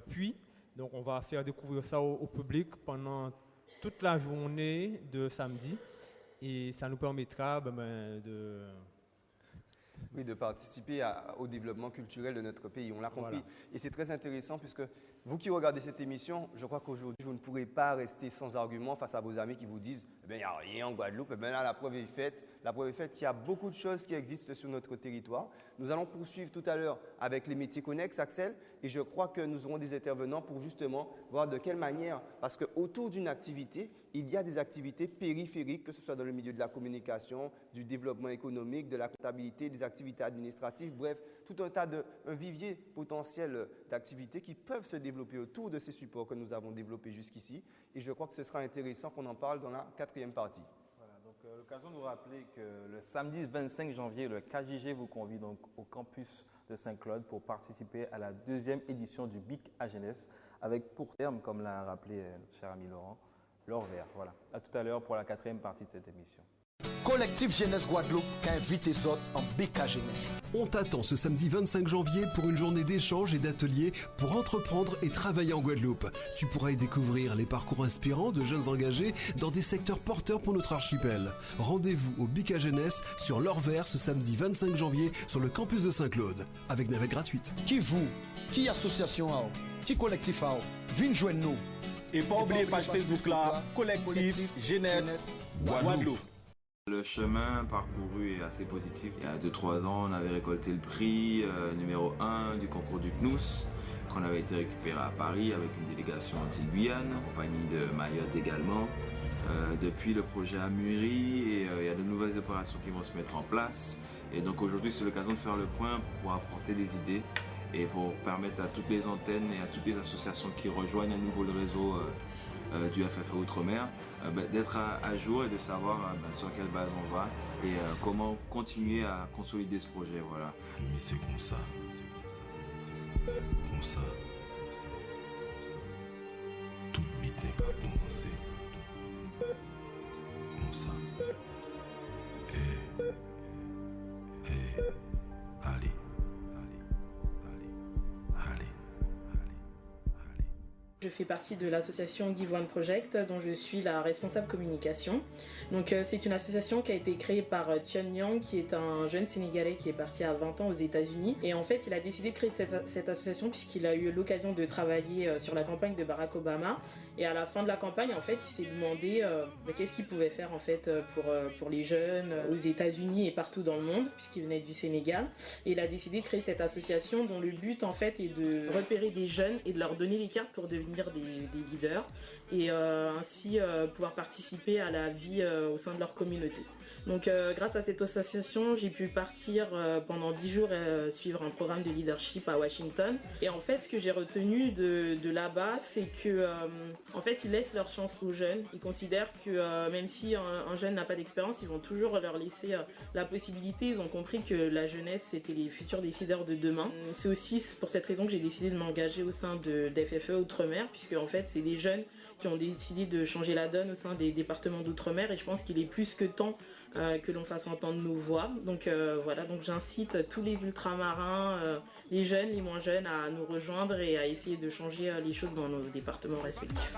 puits. Donc on va faire découvrir ça au public pendant toute la journée de samedi. Et ça nous permettra de participer au développement culturel de notre pays. On l'a compris. Voilà. Et c'est très intéressant puisque vous qui regardez cette émission, je crois qu'aujourd'hui, vous ne pourrez pas rester sans argument face à vos amis qui vous disent « il n'y a rien en Guadeloupe ». Là, la preuve est faite. La preuve est faite qu'il y a beaucoup de choses qui existent sur notre territoire. Nous allons poursuivre tout à l'heure avec les métiers connexes, Axel. Et je crois que nous aurons des intervenants pour justement voir de quelle manière, parce qu'autour d'une activité, il y a des activités périphériques, que ce soit dans le milieu de la communication, du développement économique, de la comptabilité, des activités administratives, bref, tout un vivier potentiel d'activités qui peuvent se développer autour de ces supports que nous avons développés jusqu'ici. Et je crois que ce sera intéressant qu'on en parle dans la 4e partie. Voilà, donc l'occasion de vous rappeler que le samedi 25 janvier, le KJG vous convie donc au campus de Saint-Claude pour participer à la 2e édition du BIC à Jeunesse, avec pour terme, comme l'a rappelé notre cher ami Laurent, l'Orvers. Voilà. À tout à l'heure pour la 4e partie de cette émission. Collectif Jeunesse Guadeloupe qui invite les autres en BIC à Jeunesse. On t'attend ce samedi 25 janvier pour une journée d'échange et d'ateliers pour entreprendre et travailler en Guadeloupe. Tu pourras y découvrir les parcours inspirants de jeunes engagés dans des secteurs porteurs pour notre archipel. Rendez-vous au BIC à Jeunesse sur l'Orvers ce samedi 25 janvier sur le campus de Saint-Claude, avec navette gratuite. Qui vous, qui association, qui collectif, venez joindre nous. Et pas oublier page Facebook là, Collectif Jeunesse Guadeloupe. Le chemin parcouru est assez positif. Il y a 2-3 ans, on avait récolté le prix numéro 1 du concours du CNUS, qu'on avait été récupéré à Paris avec une délégation anti-Guyane, en compagnie de Mayotte également. Depuis, le projet a mûri et il y a de nouvelles opérations qui vont se mettre en place. Et donc aujourd'hui, c'est l'occasion de faire le point pour pouvoir apporter des idées et pour permettre à toutes les antennes et à toutes les associations qui rejoignent à nouveau le réseau du FFE Outre-mer d'être à jour et de savoir sur quelle base on va et comment continuer à consolider ce projet. Voilà. Mais c'est comme ça. Comme ça. Tout bite n'a qu'à commencer. Comme ça. Allez. Je fais partie de l'association Give One Project dont je suis la responsable communication. Donc c'est une association qui a été créée par Tian Yang qui est un jeune Sénégalais qui est parti à 20 ans aux États-Unis et en fait il a décidé de créer cette association puisqu'il a eu l'occasion de travailler sur la campagne de Barack Obama et à la fin de la campagne en fait il s'est demandé qu'est-ce qu'il pouvait faire en fait pour les jeunes aux États-Unis et partout dans le monde puisqu'il venait du Sénégal et il a décidé de créer cette association dont le but en fait est de repérer des jeunes et de leur donner les cartes pour devenir des leaders et ainsi pouvoir participer à la vie au sein de leur communauté. Donc grâce à cette association, j'ai pu partir pendant 10 jours suivre un programme de leadership à Washington. Et en fait, ce que j'ai retenu de là-bas, c'est que en fait, ils laissent leur chance aux jeunes. Ils considèrent que même si un jeune n'a pas d'expérience, ils vont toujours leur laisser la possibilité. Ils ont compris que la jeunesse, c'était les futurs décideurs de demain. C'est aussi pour cette raison que j'ai décidé de m'engager au sein d'FFE Outre-mer, puisque en fait, c'est des jeunes qui ont décidé de changer la donne au sein des départements d'Outre-mer. Et je pense qu'il est plus que temps que l'on fasse entendre nos voix. Donc voilà, donc j'incite tous les ultramarins, les jeunes, les moins jeunes, à nous rejoindre et à essayer de changer les choses dans nos départements respectifs.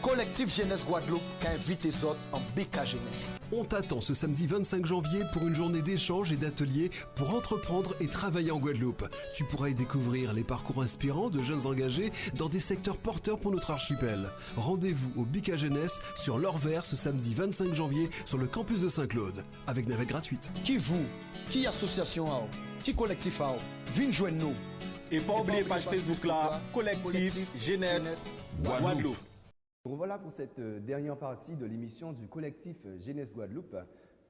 Collectif Jeunesse Guadeloupe qui invite les autres en BK Jeunesse. On t'attend ce samedi 25 janvier pour une journée d'échange et d'ateliers pour entreprendre et travailler en Guadeloupe. Tu pourras y découvrir les parcours inspirants de jeunes engagés dans des secteurs porteurs pour notre archipel. Rendez-vous au BK Jeunesse sur l'Or Vert ce samedi 25 janvier sur le campus de Saint-Claude, avec navette gratuite. Qui vous, qui association, qui collectif, venez joindre nous. Et pas oublier page Facebook là, Collectif Jeunesse Guadeloupe. Donc voilà pour cette dernière partie de l'émission du collectif Jeunesse Guadeloupe,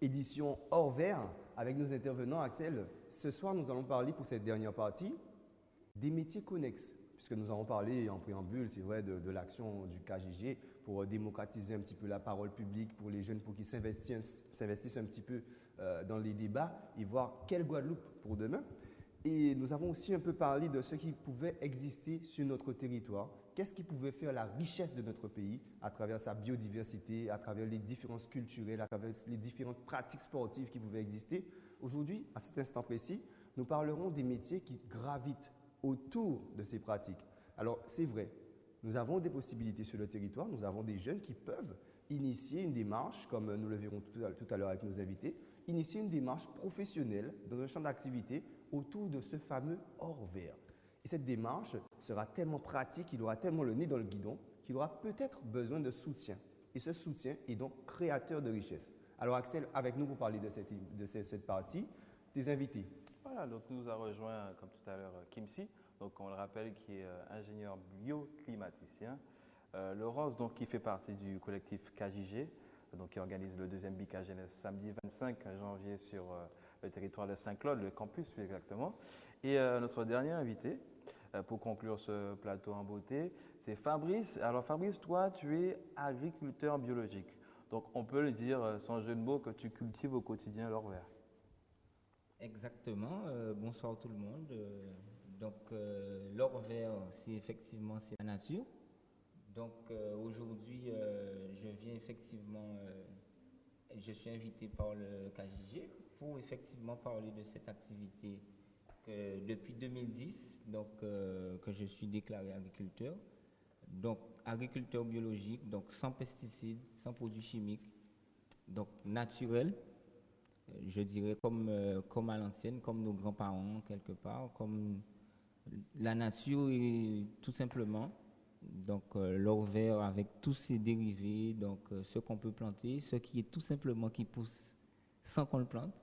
édition hors vert, avec nos intervenants. Axel, ce soir nous allons parler pour cette dernière partie des métiers connexes, puisque nous avons parlé en préambule, c'est vrai, de l'action du KJG pour démocratiser un petit peu la parole publique pour les jeunes, pour qu'ils s'investissent un petit peu dans les débats et voir quelle Guadeloupe pour demain. Et nous avons aussi un peu parlé de ce qui pouvait exister sur notre territoire. Qu'est-ce qui pouvait faire la richesse de notre pays à travers sa biodiversité, à travers les différences culturelles, à travers les différentes pratiques sportives qui pouvaient exister. Aujourd'hui, à cet instant précis, nous parlerons des métiers qui gravitent autour de ces pratiques. Alors, c'est vrai, nous avons des possibilités sur le territoire, nous avons des jeunes qui peuvent initier une démarche, comme nous le verrons tout à l'heure avec nos invités, initier une démarche professionnelle dans un champ d'activité autour de ce fameux hors vert. Et cette démarche sera tellement pratique, il aura tellement le nez dans le guidon, qu'il aura peut-être besoin de soutien. Et ce soutien est donc créateur de richesse. Alors Axel, avec nous pour parler de cette partie, tes invités. Voilà, donc nous a rejoint, comme tout à l'heure, Kimsi, donc on le rappelle, qui est ingénieur bioclimaticien. Laurence, donc, qui fait partie du collectif KJG, donc, qui organise le deuxième BK Jeunesse samedi 25 janvier sur le territoire de Saint-Claude, le campus plus exactement. Et notre dernier invité, pour conclure ce plateau en beauté, c'est Fabrice. Alors Fabrice, toi, tu es agriculteur biologique. Donc on peut le dire sans jeu de mots que tu cultives au quotidien l'or vert. Exactement. Bonsoir tout le monde. Donc l'or vert, c'est effectivement la nature. Donc aujourd'hui, je viens effectivement, je suis invité par le KJG pour effectivement parler de cette activité que depuis 2010, donc que je suis déclaré agriculteur. Donc agriculteur biologique, donc sans pesticides, sans produits chimiques, donc naturel, je dirais comme à l'ancienne, comme nos grands-parents quelque part, comme la nature et tout simplement. Donc l'or vert avec tous ses dérivés, donc ce qu'on peut planter, ce qui est tout simplement qui pousse sans qu'on le plante,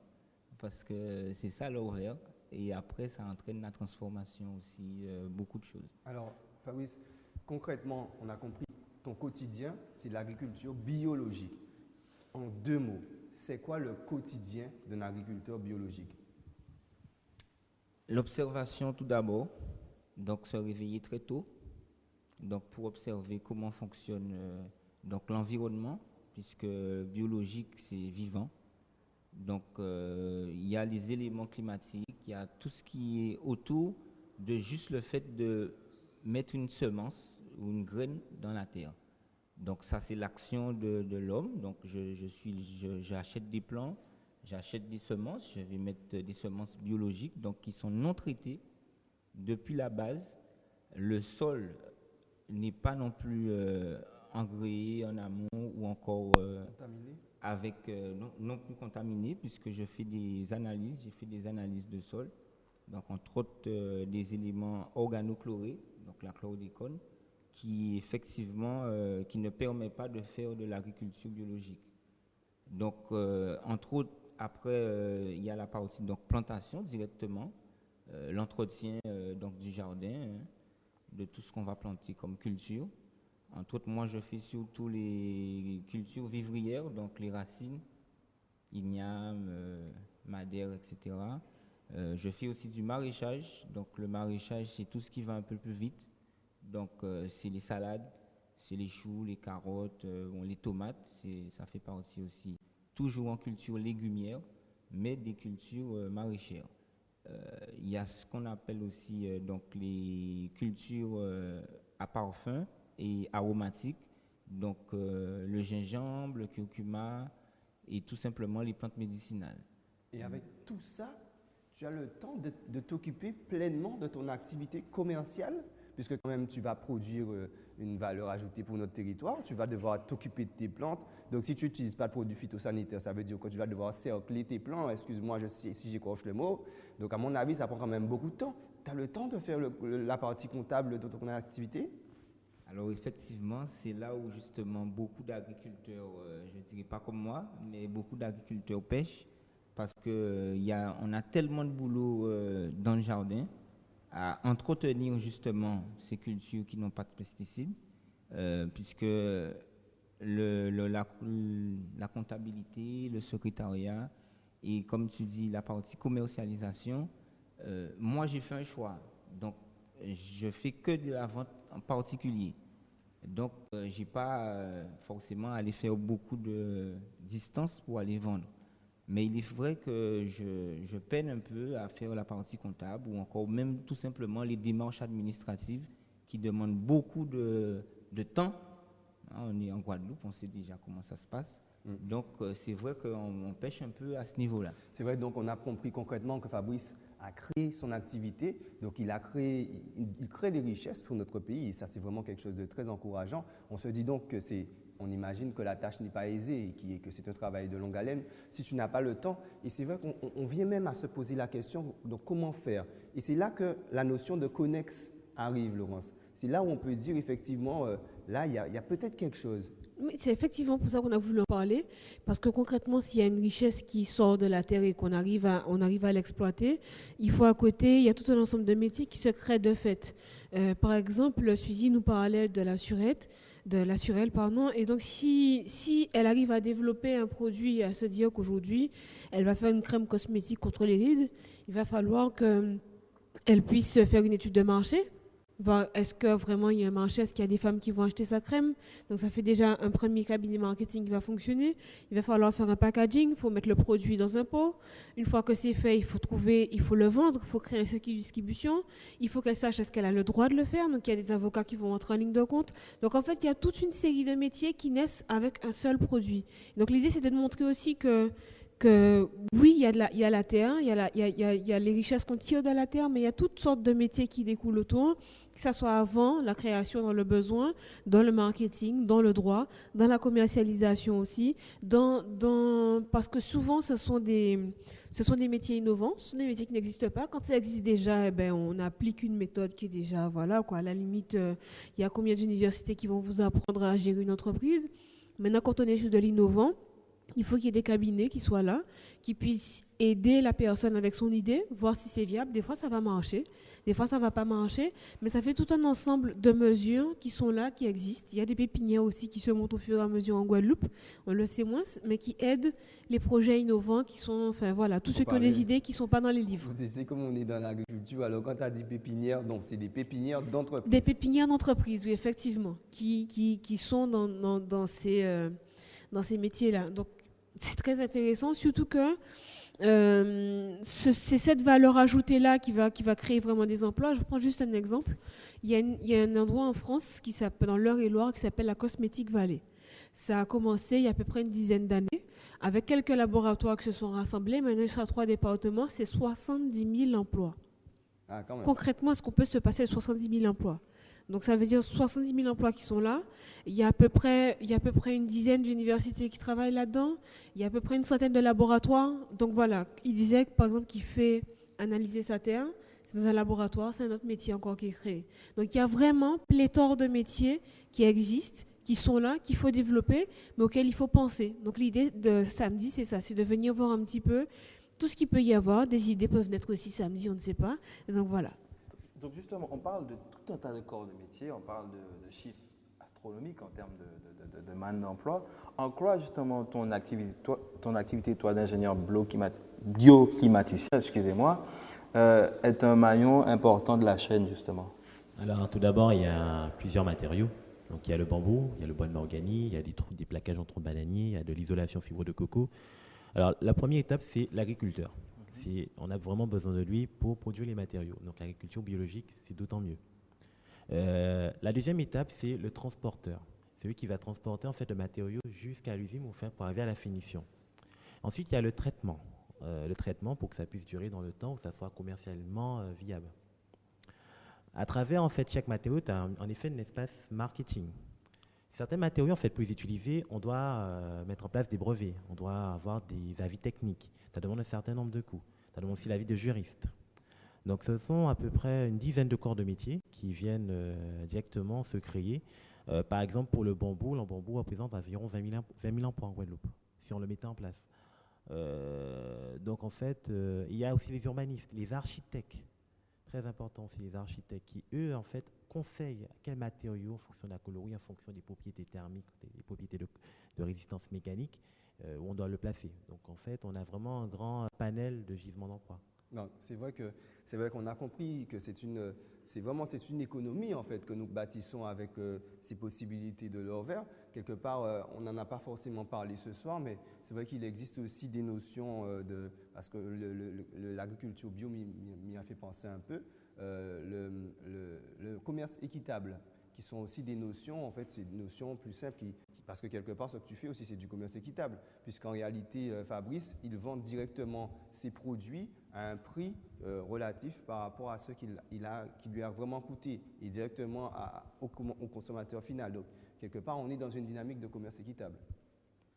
parce que c'est ça l'or vert. Et après, ça entraîne la transformation aussi, beaucoup de choses. Alors, Fabrice, concrètement, on a compris, ton quotidien, c'est l'agriculture biologique. En 2 mots, c'est quoi le quotidien d'un agriculteur biologique? L'observation tout d'abord, donc se réveiller très tôt, donc pour observer comment fonctionne donc l'environnement, puisque biologique, c'est vivant. Donc, il y a les éléments climatiques, il y a tout ce qui est autour de juste le fait de mettre une semence ou une graine dans la terre. Donc, ça, c'est l'action de l'homme. Donc, j'achète des plants, j'achète des semences, je vais mettre des semences biologiques, donc qui sont non traitées depuis la base. Le sol n'est pas non plus engrais en amont ou encore avec non plus contaminé, puisque je fais des analyses, j'ai fait des analyses de sol, donc entre autres des éléments organochlorés, donc la chlordécone, qui effectivement qui ne permet pas de faire de l'agriculture biologique. Donc entre autres, après il y a la partie donc plantation directement, l'entretien donc du jardin, de tout ce qu'on va planter comme culture. Entre autres, moi, je fais surtout les cultures vivrières, donc les racines, igname, madère, etc. Je fais aussi du maraîchage. Donc le maraîchage, c'est tout ce qui va un peu plus vite. Donc c'est les salades, c'est les choux, les carottes, les tomates. Ça fait partie aussi, toujours en culture légumière, mais des cultures maraîchères. Il y a ce qu'on appelle aussi donc les cultures à parfum et aromatiques. Donc le gingembre, le curcuma et tout simplement les plantes médicinales. Et avec tout ça, tu as le temps de t'occuper pleinement de ton activité commerciale, puisque quand même tu vas produire une valeur ajoutée pour notre territoire, tu vas devoir t'occuper de tes plantes. Donc si tu n'utilises pas de produits phytosanitaires, ça veut dire que tu vas devoir cercler tes plants, excuse-moi si j'écorche le mot. Donc à mon avis, ça prend quand même beaucoup de temps. Tu as le temps de faire la partie comptable de ton activité? Alors effectivement, c'est là où justement beaucoup d'agriculteurs, je ne dirais pas comme moi, mais beaucoup d'agriculteurs pêchent, parce qu'on a tellement de boulot dans le jardin à entretenir justement ces cultures qui n'ont pas de pesticides, puisque la comptabilité, le secrétariat et comme tu dis, la partie commercialisation, moi j'ai fait un choix. Donc je fais que de la vente en particulier. Donc je n'ai pas forcément à aller faire beaucoup de distance pour aller vendre. Mais il est vrai que je peine un peu à faire la partie comptable ou encore même tout simplement les démarches administratives qui demandent beaucoup de temps. On est en Guadeloupe, on sait déjà comment ça se passe. Donc c'est vrai qu'on pêche un peu à ce niveau-là. C'est vrai, donc on a compris concrètement que Fabrice a créé son activité, donc il crée des richesses pour notre pays, et ça c'est vraiment quelque chose de très encourageant. On se dit donc que on imagine que la tâche n'est pas aisée et que c'est un travail de longue haleine si tu n'as pas le temps. Et c'est vrai qu'on vient même à se poser la question, donc comment faire? Et c'est là que la notion de connexe arrive, Laurence. C'est là où on peut dire effectivement, là il y a peut-être quelque chose. Oui, c'est effectivement pour ça qu'on a voulu en parler, parce que concrètement, s'il y a une richesse qui sort de la terre et qu'on arrive à l'exploiter, il faut à côté, il y a tout un ensemble de métiers qui se créent de fait. Par exemple, Suzy nous parlait de la surelle, et donc si elle arrive à développer un produit, à se dire qu'aujourd'hui, elle va faire une crème cosmétique contre les rides, il va falloir qu'elle puisse faire une étude de marché. Voir est-ce que vraiment il y a un marché, est-ce qu'il y a des femmes qui vont acheter sa crème. Donc ça fait déjà un premier cabinet marketing qui va fonctionner. Il va falloir faire un packaging, il faut mettre le produit dans un pot. Une fois que c'est fait, il faut le vendre, il faut créer un circuit de distribution. Il faut qu'elle sache est-ce qu'elle a le droit de le faire. Donc il y a des avocats qui vont entrer en ligne de compte. Donc en fait, il y a toute une série de métiers qui naissent avec un seul produit. Donc l'idée, c'était de montrer aussi que oui, il y a la terre, il y a les richesses qu'on tire de la terre, mais il y a toutes sortes de métiers qui découlent autour, que ce soit avant la création, dans le besoin, dans le marketing, dans le droit, dans la commercialisation aussi, parce que souvent ce sont des métiers innovants, ce sont des métiers qui n'existent pas. Quand ça existe déjà, on applique une méthode qui est déjà, à la limite, il y a combien d'universités qui vont vous apprendre à gérer une entreprise. Maintenant, quand on est sur de l'innovant, il faut qu'il y ait des cabinets qui soient là, qui puissent aider la personne avec son idée, voir si c'est viable. Des fois, ça va marcher, des fois, ça ne va pas marcher, mais ça fait tout un ensemble de mesures qui sont là, qui existent. Il y a des pépinières aussi qui se montent au fur et à mesure en Guadeloupe, on le sait moins, mais qui aident les projets innovants qui sont, tous ceux qui ont des idées qui ne sont pas dans les livres. C'est comme on est dans l'agriculture, alors quand tu as dit pépinières, donc c'est des pépinières d'entreprise. Des pépinières d'entreprise, oui, effectivement, qui sont dans ces métiers-là. Donc, c'est très intéressant, surtout que c'est cette valeur ajoutée-là qui va créer vraiment des emplois. Je prends juste un exemple. Il y a un endroit en France qui s'appelle, dans l'Eure-et-Loire, qui s'appelle la Cosmétique Vallée. Ça a commencé il y a à peu près une dizaine d'années, avec quelques laboratoires qui se sont rassemblés. Maintenant, sur 3 départements, c'est 70 000 emplois. Ah, quand même. Concrètement, est-ce qu'on peut se passer de 70 000 emplois ? Donc ça veut dire 70 000 emplois qui sont là. Il y a à peu près une dizaine d'universités qui travaillent là-dedans. Il y a à peu près une centaine de laboratoires. Donc voilà, il disait par exemple qu'il fait analyser sa terre. C'est dans un laboratoire, c'est un autre métier encore qui est créé. Donc il y a vraiment pléthore de métiers qui existent, qui sont là, qu'il faut développer, mais auxquels il faut penser. Donc l'idée de samedi, c'est ça, c'est de venir voir un petit peu tout ce qu'il peut y avoir. Des idées peuvent naître aussi samedi, on ne sait pas. Et donc voilà. Donc justement, on parle de tout un tas de corps de métier, on parle de chiffres astronomique en termes de manne d'emploi. En quoi justement ton activité toi d'ingénieur bioclimaticien, excusez-moi, est un maillon important de la chaîne justement? Alors tout d'abord, il y a plusieurs matériaux. Donc il y a le bambou, il y a le bois de mahogany, il y a des plaquages en tronc bananier, il y a de l'isolation fibre de coco. Alors la première étape, c'est l'agriculteur. On a vraiment besoin de lui pour produire les matériaux. Donc l'agriculture biologique, c'est d'autant mieux. La deuxième étape, c'est le transporteur. C'est lui qui va transporter en fait le matériau jusqu'à l'usine pour arriver à la finition. Ensuite, il y a le traitement. Le traitement pour que ça puisse durer dans le temps, où ça soit commercialement viable. À travers en fait chaque matériau, tu as en effet un espace marketing. Certains matériaux, en fait, pour les utiliser, on doit mettre en place des brevets, on doit avoir des avis techniques. Ça demande un certain nombre de coûts. Ça demande aussi l'avis de juristes. Donc, ce sont à peu près une dizaine de corps de métier qui viennent directement se créer. Par exemple, pour le bambou représente environ 20 000 emplois en Guadeloupe, si on le mettait en place. Donc, en fait, il y a aussi les urbanistes, les architectes. Très important aussi, les architectes qui, eux, en fait, conseillent quel matériau, en fonction de la colorie, en fonction des propriétés thermiques, des propriétés de résistance mécanique, où on doit le placer. Donc, en fait, on a vraiment un grand panel de gisements d'emploi. Non, c'est vrai qu'on a compris que c'est une économie en fait que nous bâtissons avec ces possibilités de l'or vert. Quelque part, on n'en a pas forcément parlé ce soir, mais c'est vrai qu'il existe aussi des notions parce que l'agriculture bio m'y a fait penser un peu, le commerce équitable, qui sont aussi des notions, en fait, c'est des notions plus simples parce que quelque part, ce que tu fais aussi, c'est du commerce équitable, puisqu'en réalité, Fabrice, il vend directement ses produits à un prix relatif par rapport à ce qui lui a vraiment coûté, et directement au consommateur final. Donc, quelque part, on est dans une dynamique de commerce équitable.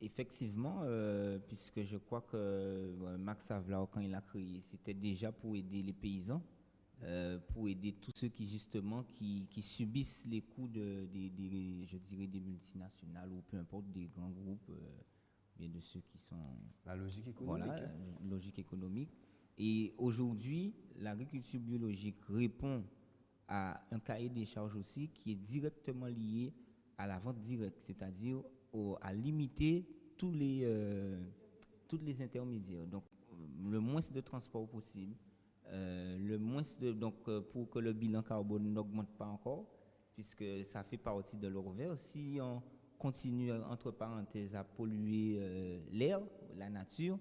Effectivement, puisque je crois que Max Havelaar, quand il a créé, c'était déjà pour aider les paysans, pour aider tous ceux qui subissent les coûts je dirais des multinationales ou peu importe des grands groupes, bien de ceux qui sont la logique économique. Voilà, logique économique. Et aujourd'hui, l'agriculture biologique répond à un cahier des charges aussi qui est directement lié à la vente directe, c'est-à-dire à limiter tous les intermédiaires. Donc, le moins de transport possible. Pour que le bilan carbone n'augmente pas encore, puisque ça fait partie de l'or vert. Si on continue, entre parenthèses, à polluer l'air, la nature,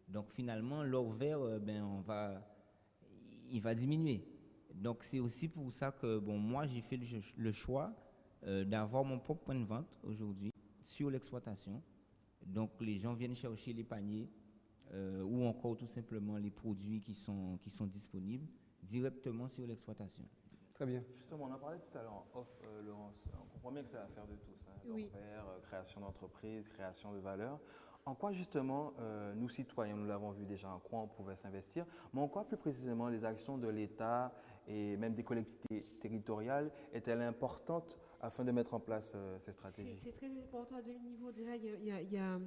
donc finalement, l'or vert, il va diminuer. Donc c'est aussi pour ça que moi, j'ai fait le choix d'avoir mon propre point de vente aujourd'hui sur l'exploitation. Donc les gens viennent chercher les paniers, ou encore tout simplement les produits qui sont disponibles directement sur l'exploitation. Très bien. Justement, on en parlait tout à l'heure en off, Laurence. On comprend bien que c'est l'affaire de tous. Oui. Création d'entreprises, création de valeur. En quoi justement, nous citoyens, nous l'avons vu déjà, en quoi on pouvait s'investir, mais en quoi plus précisément les actions de l'État et même des collectivités territoriales est-elle importante afin de mettre en place ces stratégies? C'est très important à deux niveaux. Déjà, il y a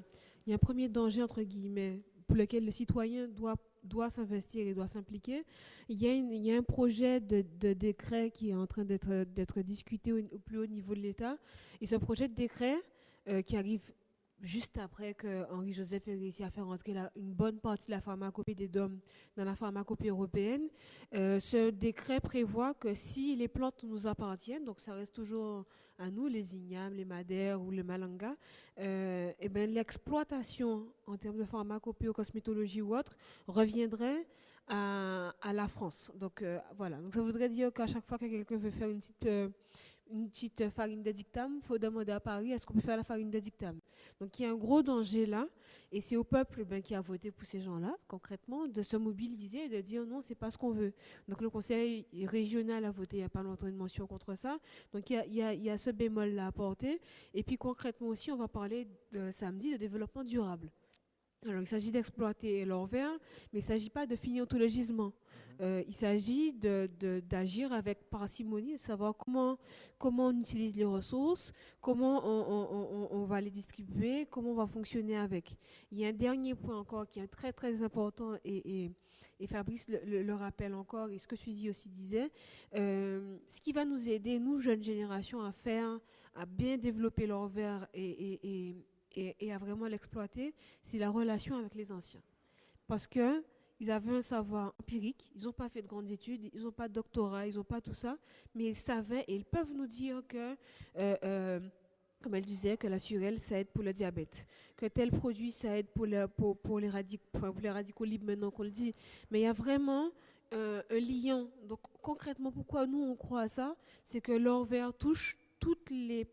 un premier danger, entre guillemets, pour lequel le citoyen doit s'investir et doit s'impliquer. Il y a un projet de décret qui est en train d'être discuté au plus haut niveau de l'État. Et ce projet de décret qui arrive juste après que Henri Joseph ait réussi à faire entrer une bonne partie de la pharmacopée des DOM dans la pharmacopée européenne, ce décret prévoit que si les plantes nous appartiennent, donc ça reste toujours à nous, les ignames, les madères ou le malanga, l'exploitation en termes de pharmacopée ou cosmétologie ou autre reviendrait à la France. Donc voilà, donc ça voudrait dire qu'à chaque fois que quelqu'un veut faire une petite farine de dictame, il faut demander à Paris, est-ce qu'on peut faire la farine de dictame? Donc il y a un gros danger là, et c'est au peuple qui a voté pour ces gens-là, concrètement, de se mobiliser et de dire non, c'est pas ce qu'on veut. Donc le conseil régional a voté il n'y a pas longtemps une motion contre ça. Donc il y a ce bémol-là à porter. Et puis concrètement aussi, on va parler samedi de développement durable. Alors, il s'agit d'exploiter l'or vert, mais il ne s'agit pas de finir tout le gisement. Il s'agit d'agir avec parcimonie, de savoir comment on utilise les ressources, comment on va les distribuer, comment on va fonctionner avec. Il y a un dernier point encore qui est très très important et et Fabrice le rappelle encore, et ce que Suzy aussi disait, ce qui va nous aider, nous, jeunes générations, à bien développer leur verre et à vraiment l'exploiter, c'est la relation avec les anciens. Parce qu'ils avaient un savoir empirique, ils n'ont pas fait de grandes études, ils n'ont pas de doctorat, ils n'ont pas tout ça, mais ils savaient et ils peuvent nous dire que, comme elle disait, que la surelle, ça aide pour le diabète, que tel produit, ça aide pour les radicaux libres, maintenant qu'on le dit. Mais il y a vraiment un lien. Donc concrètement, pourquoi nous, on croit à ça? C'est que l'or vert touche toutes les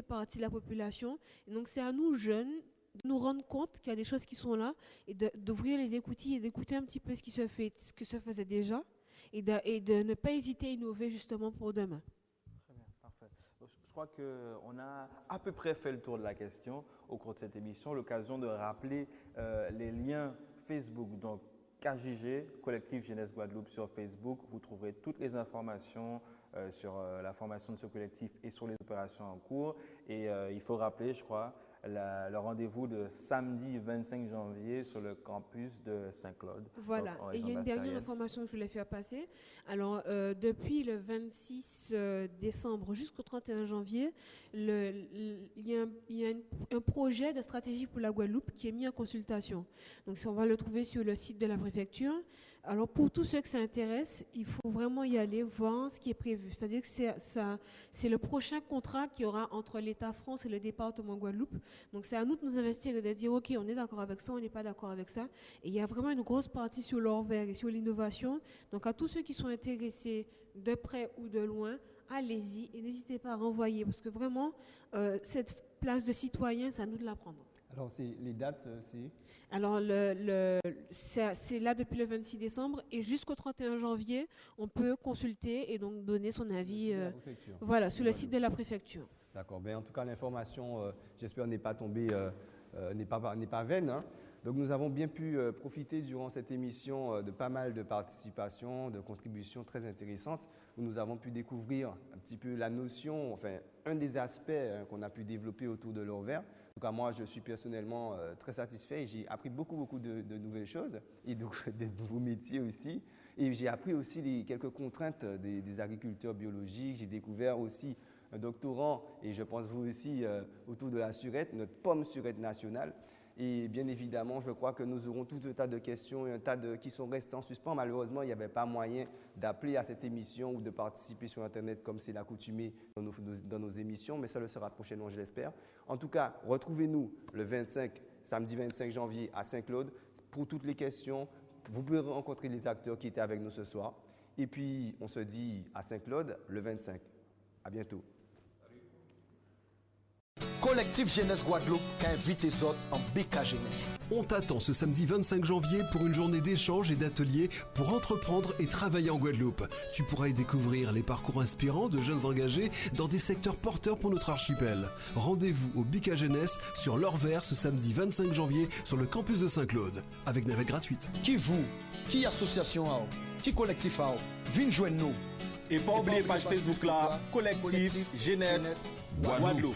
parties de la population. Et donc c'est à nous, jeunes, de nous rendre compte qu'il y a des choses qui sont là et d'ouvrir les écoutilles et d'écouter un petit peu ce qui se faisait déjà et de ne pas hésiter à innover justement pour demain. Très bien, parfait. Je crois qu'on a à peu près fait le tour de la question au cours de cette émission. L'occasion de rappeler les liens Facebook, donc KJG, Collectif Jeunesse Guadeloupe sur Facebook. Vous trouverez toutes les informations sur la formation de ce collectif et sur les opérations en cours. Et il faut rappeler, je crois, le rendez-vous de samedi 25 janvier sur le campus de Saint-Claude. Voilà, et il y a une dernière information que je voulais faire passer. Alors, depuis le 26 décembre jusqu'au 31 janvier, il y a un projet de stratégie pour la Guadeloupe qui est mis en consultation. Donc, on va le trouver sur le site de la préfecture. Alors, pour tous ceux que ça intéresse, il faut vraiment y aller, voir ce qui est prévu. C'est-à-dire que c'est le prochain contrat qu'il y aura entre l'État France et le département Guadeloupe. Donc, c'est à nous de nous investir et de dire, OK, on est d'accord avec ça, on n'est pas d'accord avec ça. Et il y a vraiment une grosse partie sur l'or vert et sur l'innovation. Donc, à tous ceux qui sont intéressés de près ou de loin, allez-y et n'hésitez pas à renvoyer. Parce que vraiment, cette place de citoyen, c'est à nous de la prendre. Alors, les dates, c'est... Alors, c'est là depuis le 26 décembre et jusqu'au 31 janvier, on peut consulter et donc donner son avis sur le site de la préfecture. D'accord. En tout cas, l'information, j'espère, n'est pas tombée, n'est pas vaine. Hein. Donc, nous avons bien pu profiter durant cette émission de pas mal de participations, de contributions très intéressantes, où nous avons pu découvrir un petit peu la notion, enfin, un des aspects qu'on a pu développer autour de l'or vert. En tout cas, moi, je suis personnellement très satisfait et j'ai appris beaucoup de nouvelles choses et de nouveaux métiers aussi. Et j'ai appris aussi quelques contraintes des agriculteurs biologiques. J'ai découvert aussi un doctorant, et je pense vous aussi, autour de la surette, notre pomme surette nationale. Et bien évidemment, je crois que nous aurons tout un tas de questions et un tas qui sont restés en suspens. Malheureusement, il n'y avait pas moyen d'appeler à cette émission ou de participer sur Internet comme c'est l'accoutumé dans nos émissions, mais ça le sera prochainement, je l'espère. En tout cas, retrouvez-nous le samedi 25 janvier à Saint-Claude pour toutes les questions. Vous pouvez rencontrer les acteurs qui étaient avec nous ce soir. Et puis, on se dit à Saint-Claude le 25. À bientôt. Collectif Jeunesse Guadeloupe qui invite les autres en BK Jeunesse. On t'attend ce samedi 25 janvier pour une journée d'échange et d'ateliers pour entreprendre et travailler en Guadeloupe. Tu pourras y découvrir les parcours inspirants de jeunes engagés dans des secteurs porteurs pour notre archipel. Rendez-vous au BK Jeunesse sur l'Or Vert ce samedi 25 janvier sur le campus de Saint-Claude avec navette gratuite. Qui association qui collectif venez joindre nous. Et pas oublier page Facebook là, Collectif Jeunesse Guadeloupe.